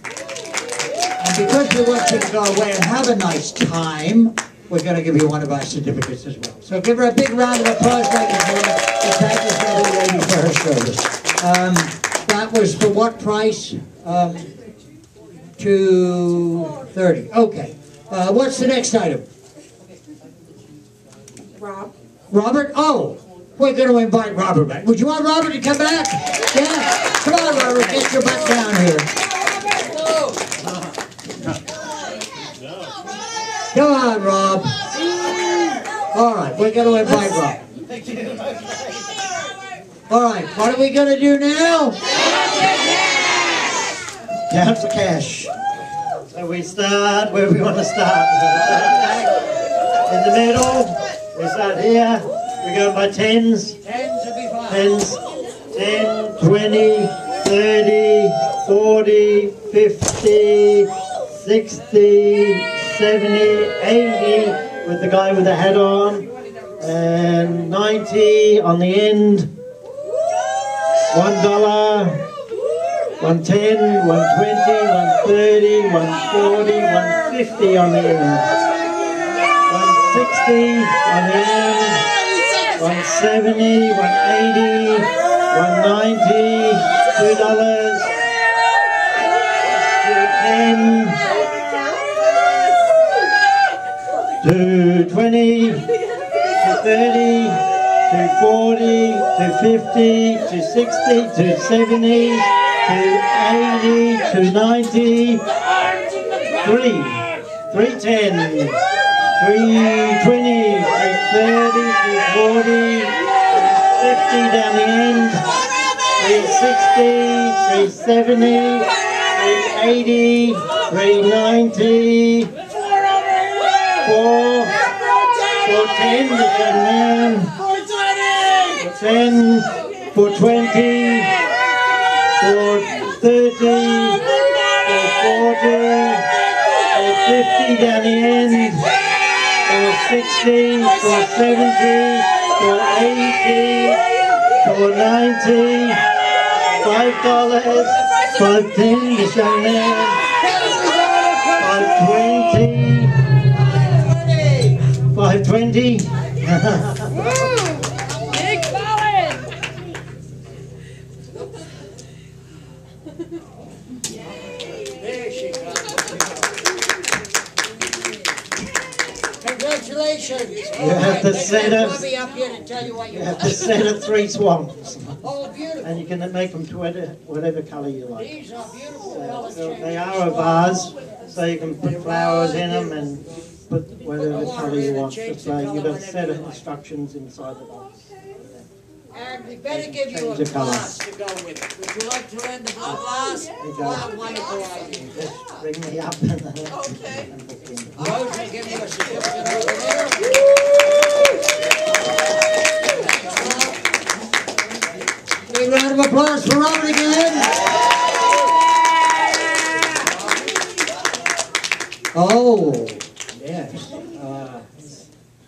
And because we want you to go away and have a nice time, we're going to give you one of our certificates as well. So give her a big round of applause, ladies and gentlemen, to thank this lovely lady for her service. That was for what price? $2.30. Okay. What's the next item? Rob. Robert? Oh, we're going to invite Robert back. Would you want Robert to come back? Yeah? Come on, Robert, get your butt down here. Come on, Rob. All right, we're going to invite Rob. All right, what are we going to do now? Count the cash. So we start where we want to start. In the middle. We start here. We go by tens. Tens will be fine. Tens. 10, 20, 30, 40, 50, 60, 70, 80 with the guy with the hat on. And 90 on the end. $1, 110, 120, 130, 140, 150 on the end. 160 on the end. 170, 180, 190, $2, 210, 220, 230, 240, 250, 260, 270, 280, 290, 310, 320, 330, 340, 350 down the end, 360, 370, 380, 390, 410, this young man, 410, 420, 430, 440, 450 down the end, 460, 470, 480, 490, $5, 510, this young man, 520, 520. Big Colin! There she goes. Congratulations. You have to set up. Bobby up here to tell you what you You have want. to set of 3 swans, Oh, beautiful. and you can make them to whatever colour you like. These are beautiful colors. So they are a vase, so you can put flowers in them and put whatever colour you want. Just you've got a set of instructions inside the box. And we better give you a Change the colour. glass to go with it. Would you like to lend the blue glass? you go. What a wonderful idea. Just ring me up and Okay. book in. Rose will give you a certificate over there. Big round of applause for Robert again. Oh, yes.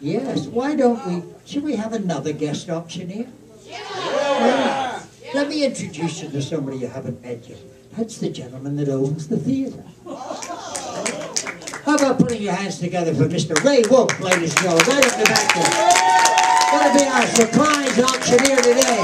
Yes, why don't we, should we have another guest auctioneer? Yeah. Let me introduce you to somebody you haven't met yet. That's the gentleman that owns the theater. How about putting your hands together for Mr. Ray Wolf, ladies and gentlemen, right up the back there. Gonna be our surprise auctioneer today.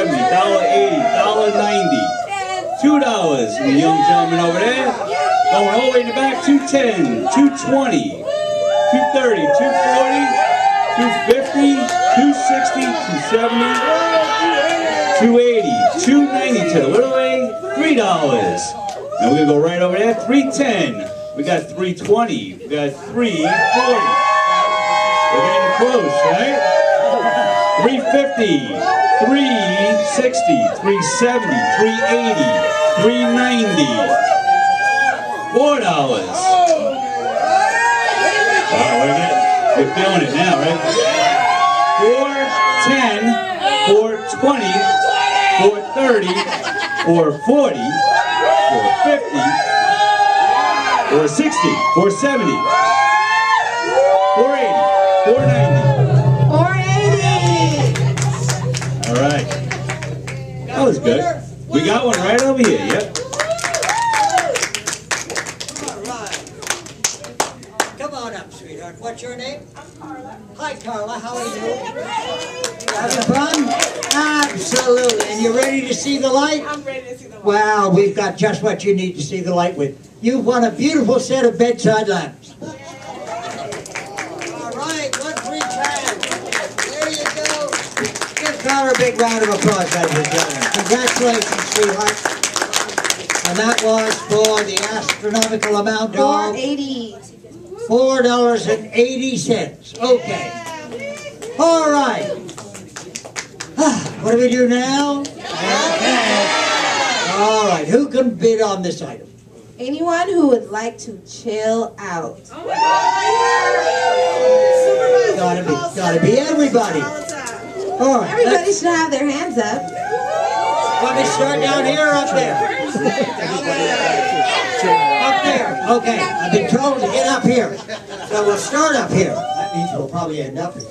$1.70, $1.80, $1.90, $2 from the young gentleman over there. Going all the way in the back, $2.10, $2.20, $2.30, $2.40, $2.50, $2.60, $2.70, $2.80, $2.90 to the little way, $3. And we're gonna go right over there, $3.10. We got $3.20. We got $3.40. We're getting close, right? $3.50, $3.60, $3.70, $3.80, $3.90, $4. You're feeling it now, right? $4.10, $4.20, $4.30, $4.40, $4.50, $4.60, $4.70, $4.80, $4.90. $4.80. All right. That was good. We got one right over here, yep. Come on up, sweetheart. What's your name? I'm Carla. Hi, Carla. How are you? Having fun? Absolutely. And you ready to see the light? I'm ready to see the light. Well, we've got just what you need to see the light with. You've won a beautiful set of bedside lamps. All right, one for each hand. There you go. Give Carla a big round of applause, ladies and gentlemen. Congratulations, sweetheart. And that was for the astronomical amount of $4.80. $4.80. Okay. All right. What do we do now? All right. Who can bid on this item? Anyone who would like to chill out. Gotta be everybody. All right. Everybody should have their hands up. Want me to start down here or up there? Up there. Okay. I've been told to get up here. So we'll start up here. That means we'll probably end up here.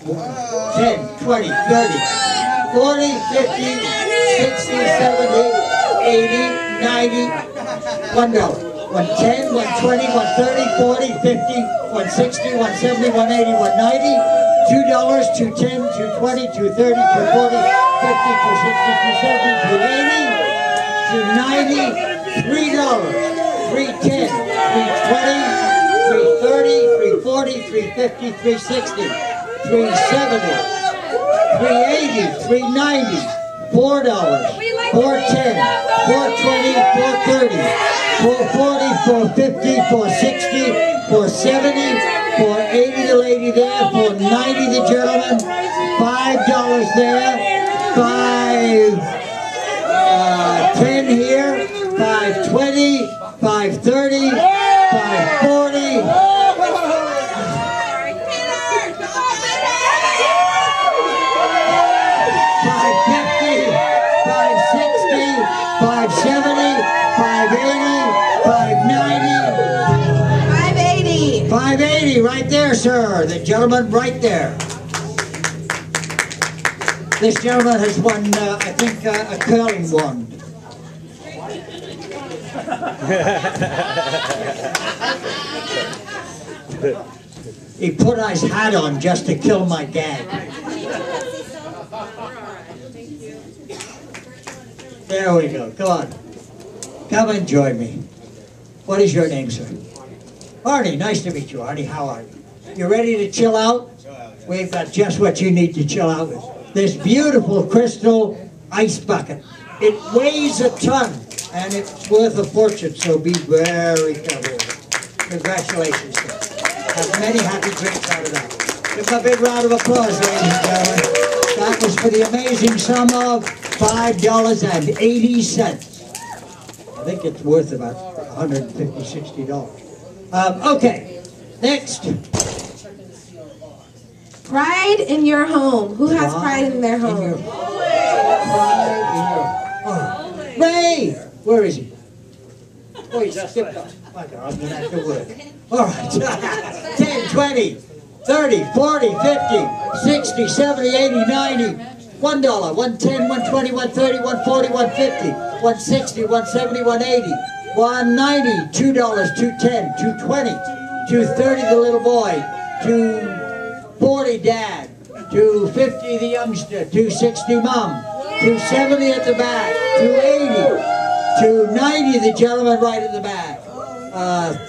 10, 20, 30, 40, 50, 60, 70, 80, 90, $1. 110, 120, 130, 40, 50, 160, 170, 180, 190, $2, 210, 220, 230, 240, 50, 260, 270, 280, 290, $3, 310, 320, 330, 340, 350, 360, 370, 380, 390, $4, 410, 420, 430, 440, 450, 460, 470, 480 the lady there, 490 the gentleman, $5 there, 510 here, 520, 530, 540. 580 right there, sir. The gentleman right there. This gentleman has won, I think, a curling wand. He put his hat on just to kill my gag. There we go. Come on. Come and join me. What is your name, sir? Arnie. Nice to meet you, Arnie. How are you? You ready to chill out? We've got just what you need to chill out with. This beautiful crystal ice bucket. It weighs a ton, and it's worth a fortune, so be very careful with it. Congratulations, sir. Have many happy drinks out of that. Give them a big round of applause, ladies and gentlemen. That was for the amazing sum of $5.80. I think it's worth about $150, $60. Okay, next. Pride in your home. Who has pride in their home? Ray! Where is he? Oh, he's skipped off. My God, I'm going to have to work. All right. 10, 20, 30, 40, 50, 60, 70, 80, 90, $1, $1.10, $1.20, $1.30, $1.40, $1.50, $1.60, $1.70, $1.80, $1.90, $2, $2.10, $2.20, $2.30 the little boy, $2.40 dad, $2.50 the youngster, $2.60 mom, $2.70 at the back, $2.80, $2.90 the gentleman right at the back,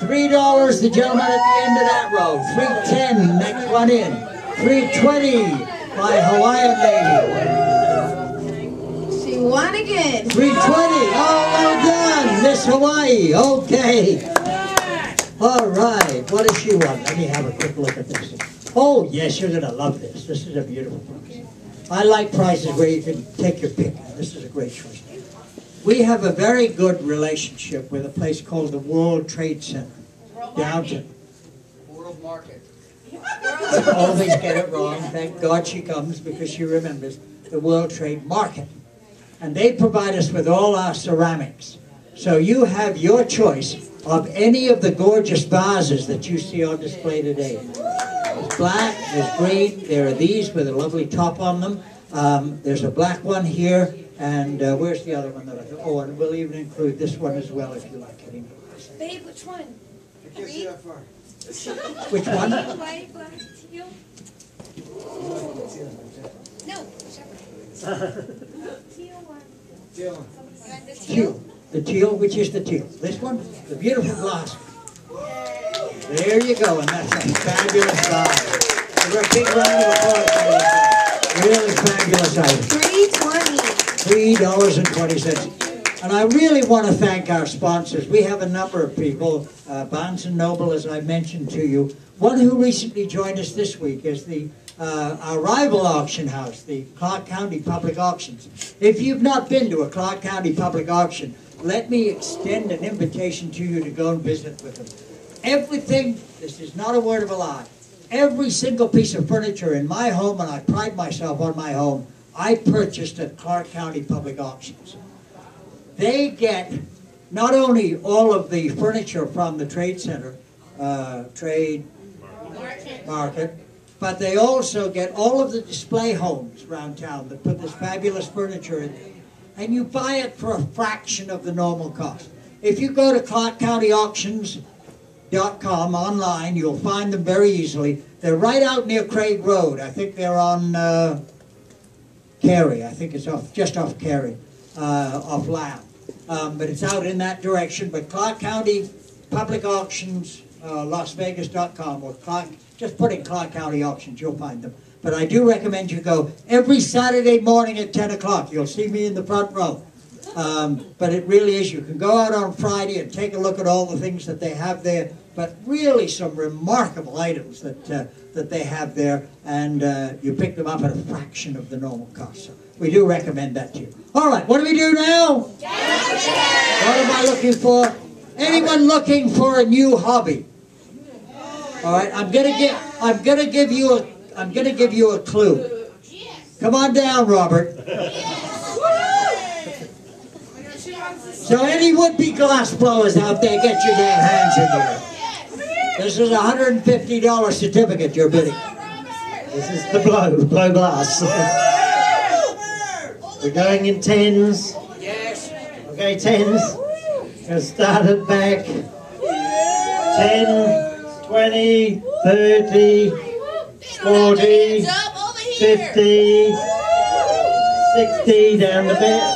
$3 the gentleman at the end of that row, $3.10 next one in, $3.20 my Hawaiian lady. She won again. $3.20. Oh, well done, Miss Hawaii. Okay. All right. What does she want? Let me have a quick look at this. Oh, yes, you're going to love this. This is a beautiful prize. I like prizes where you can take your pick. This is a great choice. We have a very good relationship with a place called the World Trade Center. Downtown. World Market. Always get it wrong. Thank God she comes because she remembers the World Trade Market. And they provide us with all our ceramics. So you have your choice of any of the gorgeous vases that you see on display today. There's black, there's green, there are these with a lovely top on them. There's a black one here, and where's the other one that I thought? Oh, and we'll even include this one as well if you like it. Babe, which one? I can't see that far. Which one? White, black, teal? No, teal one. Teal. The Teal. The teal, which is the teal? This one? The beautiful glass. There you go, and that's a fabulous vase. Give her a big round of applause, ladies. Really fabulous item. $3.20. And I really want to thank our sponsors. We have a number of people, Barnes & Noble, as I mentioned to you. One who recently joined us this week is our rival auction house, the Clark County Public Auctions. If you've not been to a Clark County Public Auction, let me extend an invitation to you to go and visit with them. Everything, this is not a word of a lie, every single piece of furniture in my home, and I pride myself on my home, I purchased at Clark County Public Auctions. They get not only all of the furniture from the Trade Center, Trade Market, but they also get all of the display homes around town that put this fabulous furniture in. And you buy it for a fraction of the normal cost. If you go to ClarkCountyAuctions.com online, you'll find them very easily. They're right out near Craig Road. I think they're on Cary. I think it's just off Cary, off Lamb. But it's out in that direction. But Clark County Public Auctions, LasVegas.com, or just put in Clark County Auctions, you'll find them. But I do recommend you go every Saturday morning at 10 o'clock. You'll see me in the front row. But it really is. You can go out on Friday and take a look at all the things that they have there. But really some remarkable items that they have there. And you pick them up at a fraction of the normal cost. So we do recommend that to you. All right, what do we do now? What am I looking for? Anyone looking for a new hobby? All right, I'm gonna give you a clue. Come on down, Robert. So any would-be glass blowers out there, get your damn hands in here. This is a $150 certificate you're bidding. This is the blow glass. We're going in tens. Yes. Okay, tens. Gonna start it back. 10, 20, 30, 40, 50, 60 down the back.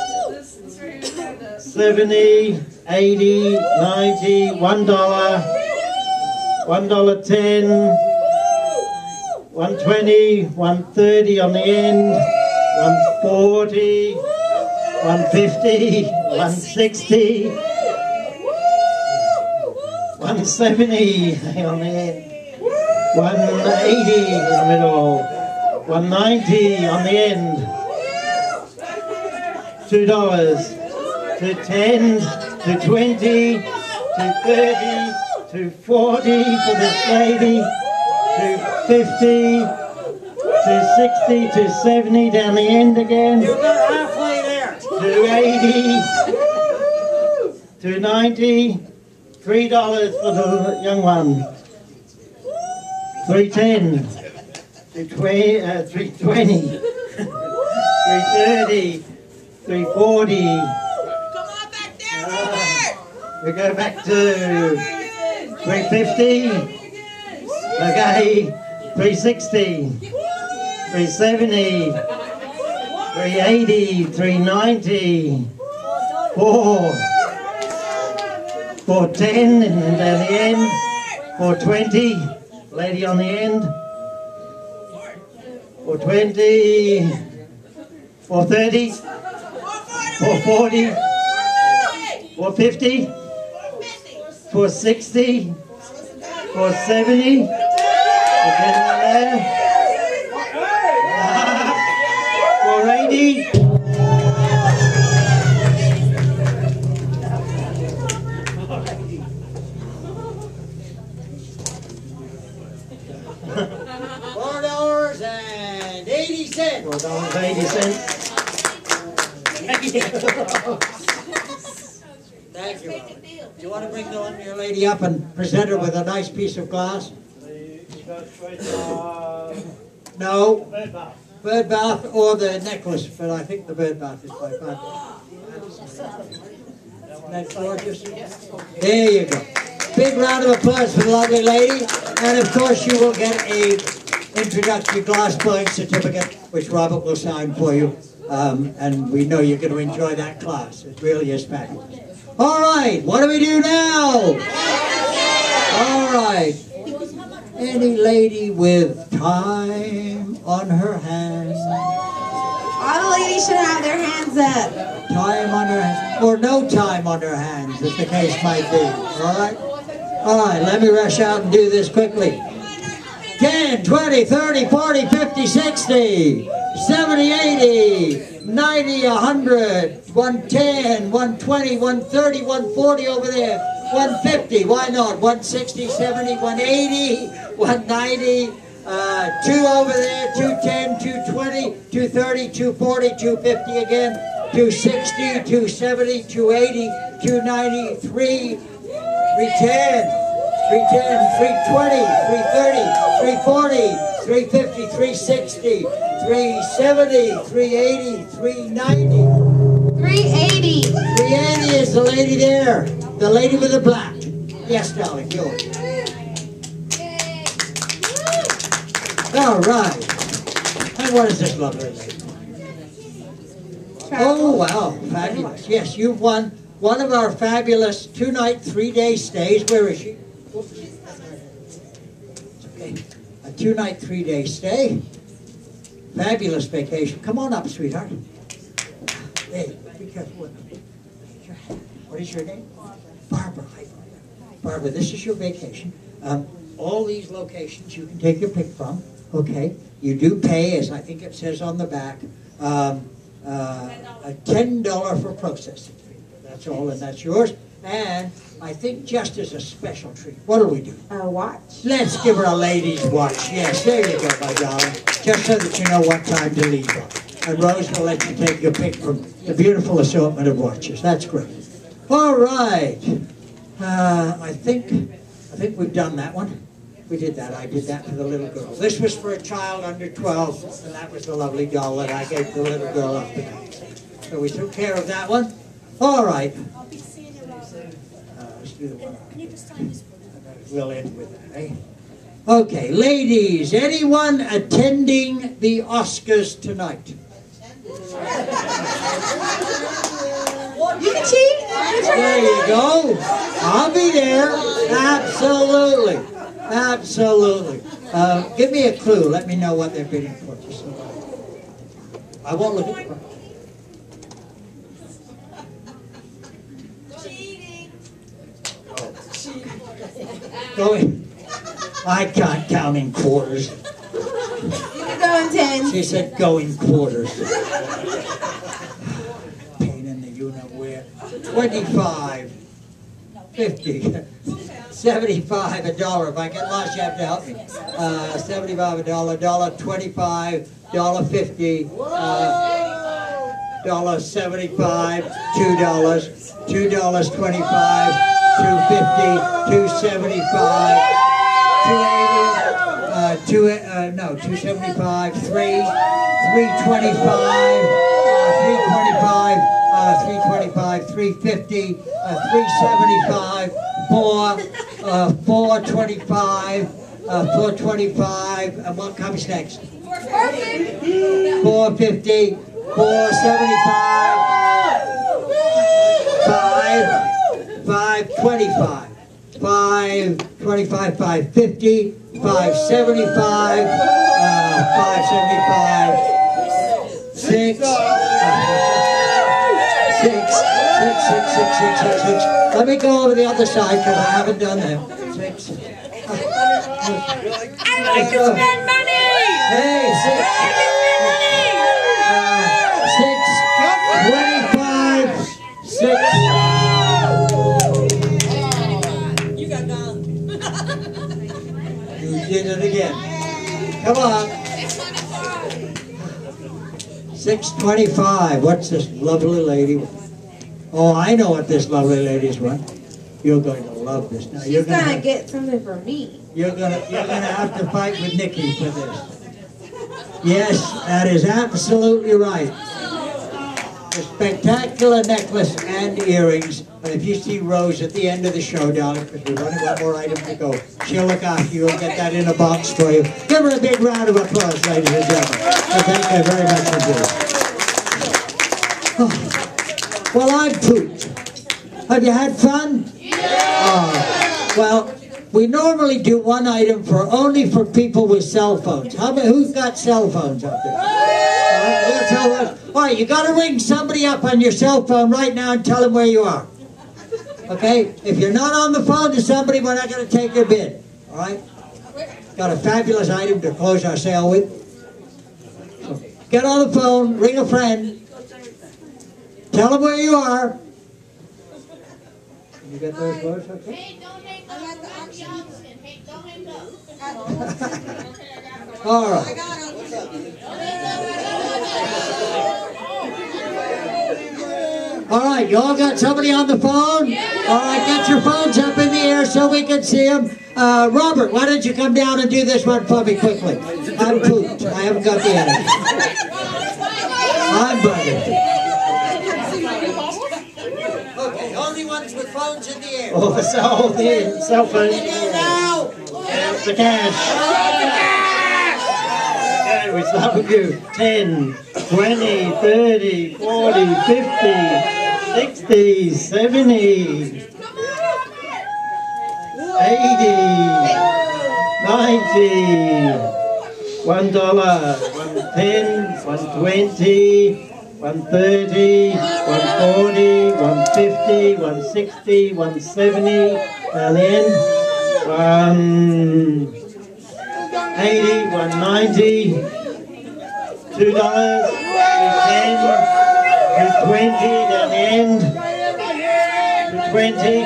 70, 80, 90, $1, $1.10, 120, 130 on the end, 140, 150, 160, 170 on the end, 180 in the middle. 190 on the end. $2. To 10, to 20, to 30, to 40 for this lady, to 50, to 60, to 70 down the end again. You got halfway there. To 80, to 90, $3 for the young one. 310, to 320, 330, 340. Come on back there, Robert. We go back to 350. Okay, 360, 370, 380, 390, 410 and down the end, 420, lady on the end, 420, 430, 440, 450, 460, 470, again there, 480, $4.80. $4.80. Thank you, Robert. Do you want to bring the one your lady up and present her with a nice piece of glass? No. Bird bath or the necklace, but I think the bird bath is by far. Isn't that gorgeous? There you go. Big round of applause for the lovely lady. And of course you will get a introductory glass blowing certificate, which Robert will sign for you. And we know you're going to enjoy that class. It really is fabulous. All right, what do we do now? All right. Any lady with time on her hands? All the ladies should have their hands up. Time on her hands, or no time on her hands, as the case might be. All right? All right, let me rush out and do this quickly. 10, 20, 30, 40, 50, 60, 70, 80, 90, 100, 110, 120, 130, 140 over there, 150, why not? 160, 70, 180, 190, 2 over there, 210, 220, 230, 240, 250 again, 260, 270, 280, 290, 310, 320, 330, 340, 350, 360, 370, 380, 390. 380. 380 is the lady there. The lady with the black. Yes, darling, yours. All right. And what is this lovely lady? Oh, wow. Fabulous. Yes, you've won one of our fabulous 2-night, 3-day stays. Where is she? It's okay. A 2-night, 3-day stay. Fabulous vacation. Come on up, sweetheart. Hey, be careful. What is your name? Barbara. Hi, Barbara. Barbara, this is your vacation. All these locations you can take your pick from. Okay. You do pay, as I think it says on the back, a $10 for processing fee. That's all, and that's yours. And I think just as a special treat, what do we do? A watch. Let's give her a lady's watch. Yes, there you go, my darling. Just so that you know what time to leave her. And Rose will let you take your pick from the beautiful assortment of watches. That's great. All right. I think we've done that one. We did that. I did that for the little girl. This was for a child under 12, and that was the lovely doll that I gave the little girl up to. So we took care of that one. All right. Let's do the one. We'll end with that, eh? Okay, ladies, anyone attending the Oscars tonight? You can cheat. There you go. I'll be there. Absolutely. Absolutely. Give me a clue. Let me know what they're bidding for. I won't look at the price. Cheating. Go in. I can't count in quarters. You can go in 10. She said go in quarters. Pain in the you-know-where. 25, 50, 75, $1. If I get lost, you have to help me. 75, $1, $25, $50, $75, $2, $2.25, $2.50, $2.75, $2.80, no, $2.75, $3, $3.25, $3.25, $3.50, $3.75, $4.25, $4.25, and what comes next? $4.50, $4.75, $5.25, $5.25, $5.50, $5.75, $5.75, $6. Let me go over the other side because I haven't done that. 6. I like to spend money! Hey, 6. 6. 25. 6. You got gone. You did it again. Come on. 6.25. What's this lovely lady? Oh, I know what this lovely lady's want. You're going to love this. Now, She's gonna get something for me. You're gonna have to fight with Nikki for this. Yes, that is absolutely right. A spectacular necklace and earrings. And if you see Rose at the end of the show, darling, because we've only got more items to go, she'll look after you and get that in a box for you. Give her a big round of applause, ladies and gentlemen. And thank you very much indeed. Well, I'm pooped. Have you had fun? Yeah. Well, we normally do one item only for people with cell phones. Who's got cell phones out there? All right, you got to ring somebody up on your cell phone right now and tell them where you are. Okay? If you're not on the phone to somebody, we're not going to take your bid. All right? Got a fabulous item to close our sale with. So get on the phone, ring a friend, tell them where you are. You get those words, okay? Hey, don't hang up. Hey, don't hang up. All right. All right, you all got somebody on the phone? All right, get your phones up in the air so we can see them. Robert, why don't you come down and do this one for me quickly? I'm pooped. I haven't got the energy. I'm buttered. Okay, only ones with phones in the air. Oh, the cell phone. Now. There's the cash. Okay, we start with you. 10, 20, 30, 40, 50, 60, 70, 80, 90, $1, 110, 120, 130, 140, 150, 160, 170, and then 180, 190, $2, 210, 220, down the end, 220,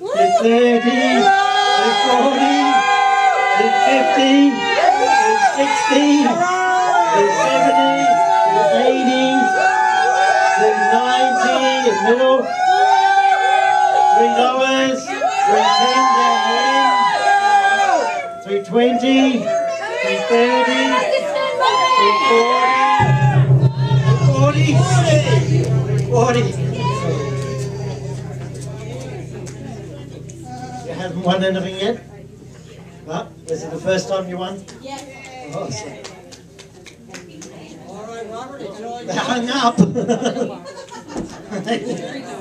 230, 240, 250, 260, 270, 280, 290 in the middle, $3, 310 down the end, 320, 330, 340, 340. You haven't won anything yet? No? Is it the first time you won? Yes. Awesome. All right, Robert, it's all They yours. hung up.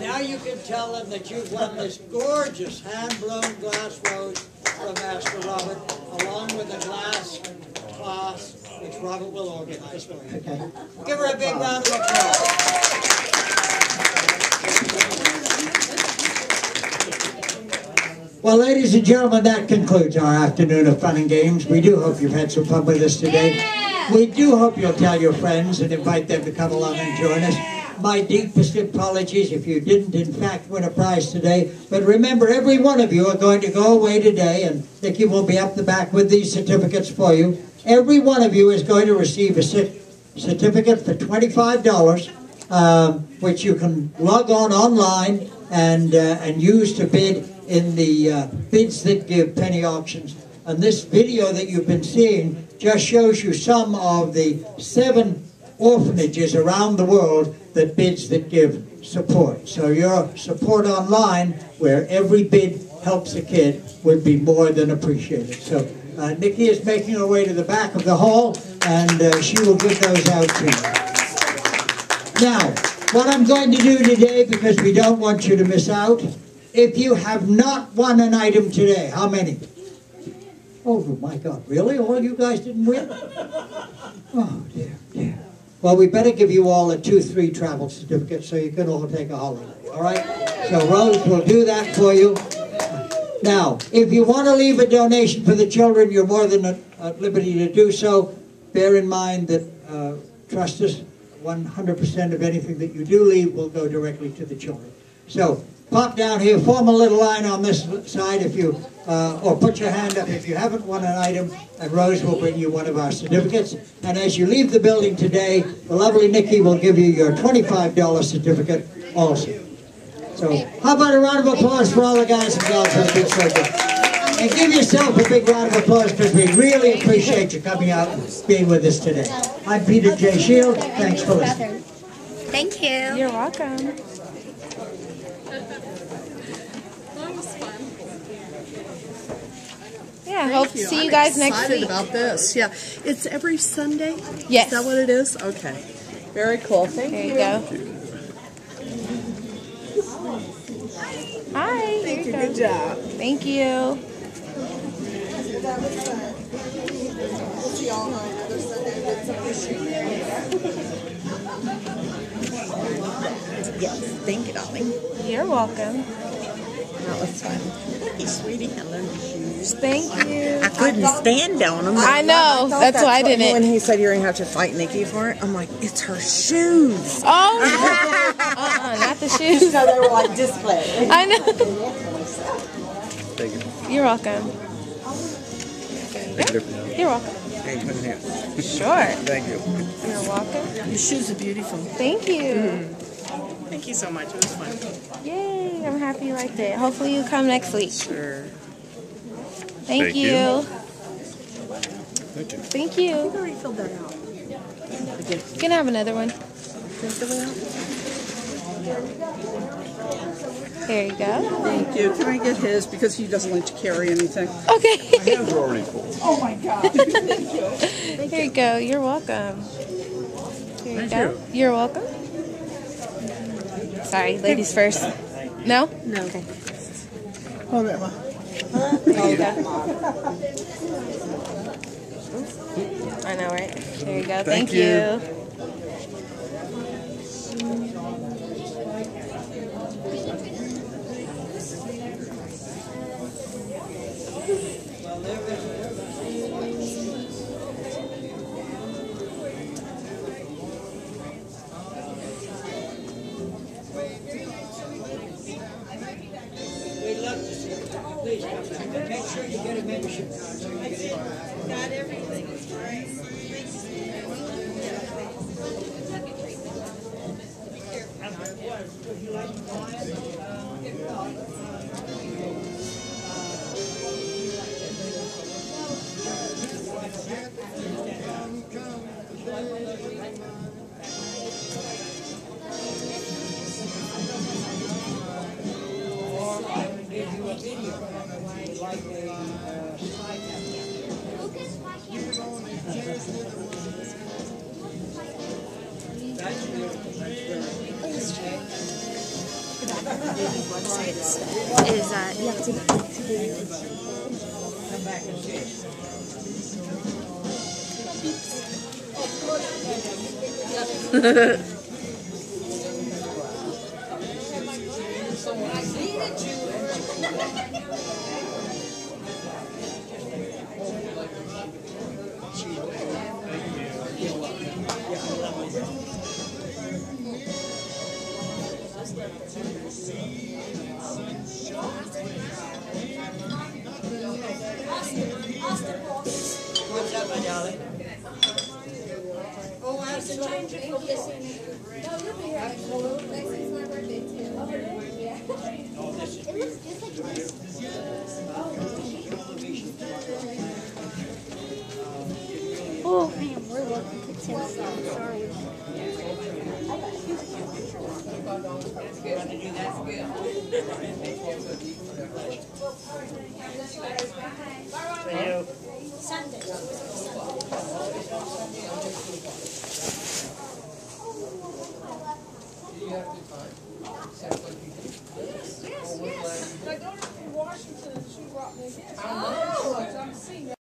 Now you can tell them that you've won this gorgeous hand-blown glass rose from Master Robert, along with a glass class, which Robert will organize for you. Okay. Give her a big round of applause. Well, ladies and gentlemen, that concludes our afternoon of fun and games. We do hope you've had some fun with us today. We do hope you'll tell your friends and invite them to come along and join us. My deepest apologies if you didn't in fact win a prize today. But remember, every one of you are going to go away today, and Nikki will be up the back with these certificates for you. Every one of you is going to receive a certificate for $25, which you can log on online and use to bid in the Bids That Give penny auctions. And this video that you've been seeing just shows you some of the 7 orphanages around the world that Bids That Give support. So your support online, where every bid helps a kid, would be more than appreciated. So Nikki is making her way to the back of the hall, and she will give those out to you. Now, what I'm going to do today, because we don't want you to miss out, if you have not won an item today, how many? Oh my God, really? All you guys didn't win? Oh dear, dear. Well, we better give you all a 2-3 travel certificate so you can all take a holiday, all right? So Rose will do that for you. Now, if you want to leave a donation for the children, you're more than at liberty to do so. Bear in mind that, trust us, 100% of anything that you do leave will go directly to the children. So, pop down here, form a little line on this side if you, or put your hand up if you haven't won an item, and Rose will bring you one of our certificates. And as you leave the building today, the lovely Nikki will give you your $25 certificate also. So, how about a round of applause for all the guys and gals who have been so good? And give yourself a big round of applause, because we really appreciate you coming out and being with us today. I'm Peter J. Shield. Thanks for listening. Thank you. You're welcome. Yeah, hope to see you guys next week. I'm excited about this. Yeah, it's every Sunday. Yes. Is that what it is? Okay. Very cool. Thank There you. you go. Hi. Thank you. Here Good job. Thank you. See y'all on another Sunday with some fishing. Yes. Thank you, darling. You're welcome. That was fun. Thank you, sweetie. I love your shoes. Thank you. I couldn't stand on them. I know. That's why I didn't. When he said you're going to have to fight Nikki for it, I'm like, it's her shoes. Oh, not the shoes. So they were like display. I know. You're welcome. You're welcome. Sure. Thank you. You're welcome. Your shoes are beautiful. Thank you. Thank you so much. It was fun. Yay, I'm happy you liked it. Hopefully you come next week. Sure. Thank you. Thank you. Thank you. I already filled that out. You can have another one. There you go. Thank you. Can I get his because he doesn't like to carry anything? Okay. My hands are already full. Oh my God. Thank you. Here you go. You're welcome. Here you go. You're welcome. Sorry, ladies first. No? No. Okay. Hold it, Ma. There you go. I know, right? There you go. Thank you. We'd love to see you. Please come back. Make sure you get a membership card so you get in. Got everything. Would you like to buy it? If not, Is you have to come back and see it. What's up, my darling? Oh, I was changing for this. No, you'll be here. Absolutely. Next week's my birthday, too. Oh, really? Yeah. It looks just like this. Oh, man, we're looking for 10 stars. Sorry. Sunday. Yes. My daughter's from Washington and she brought me this.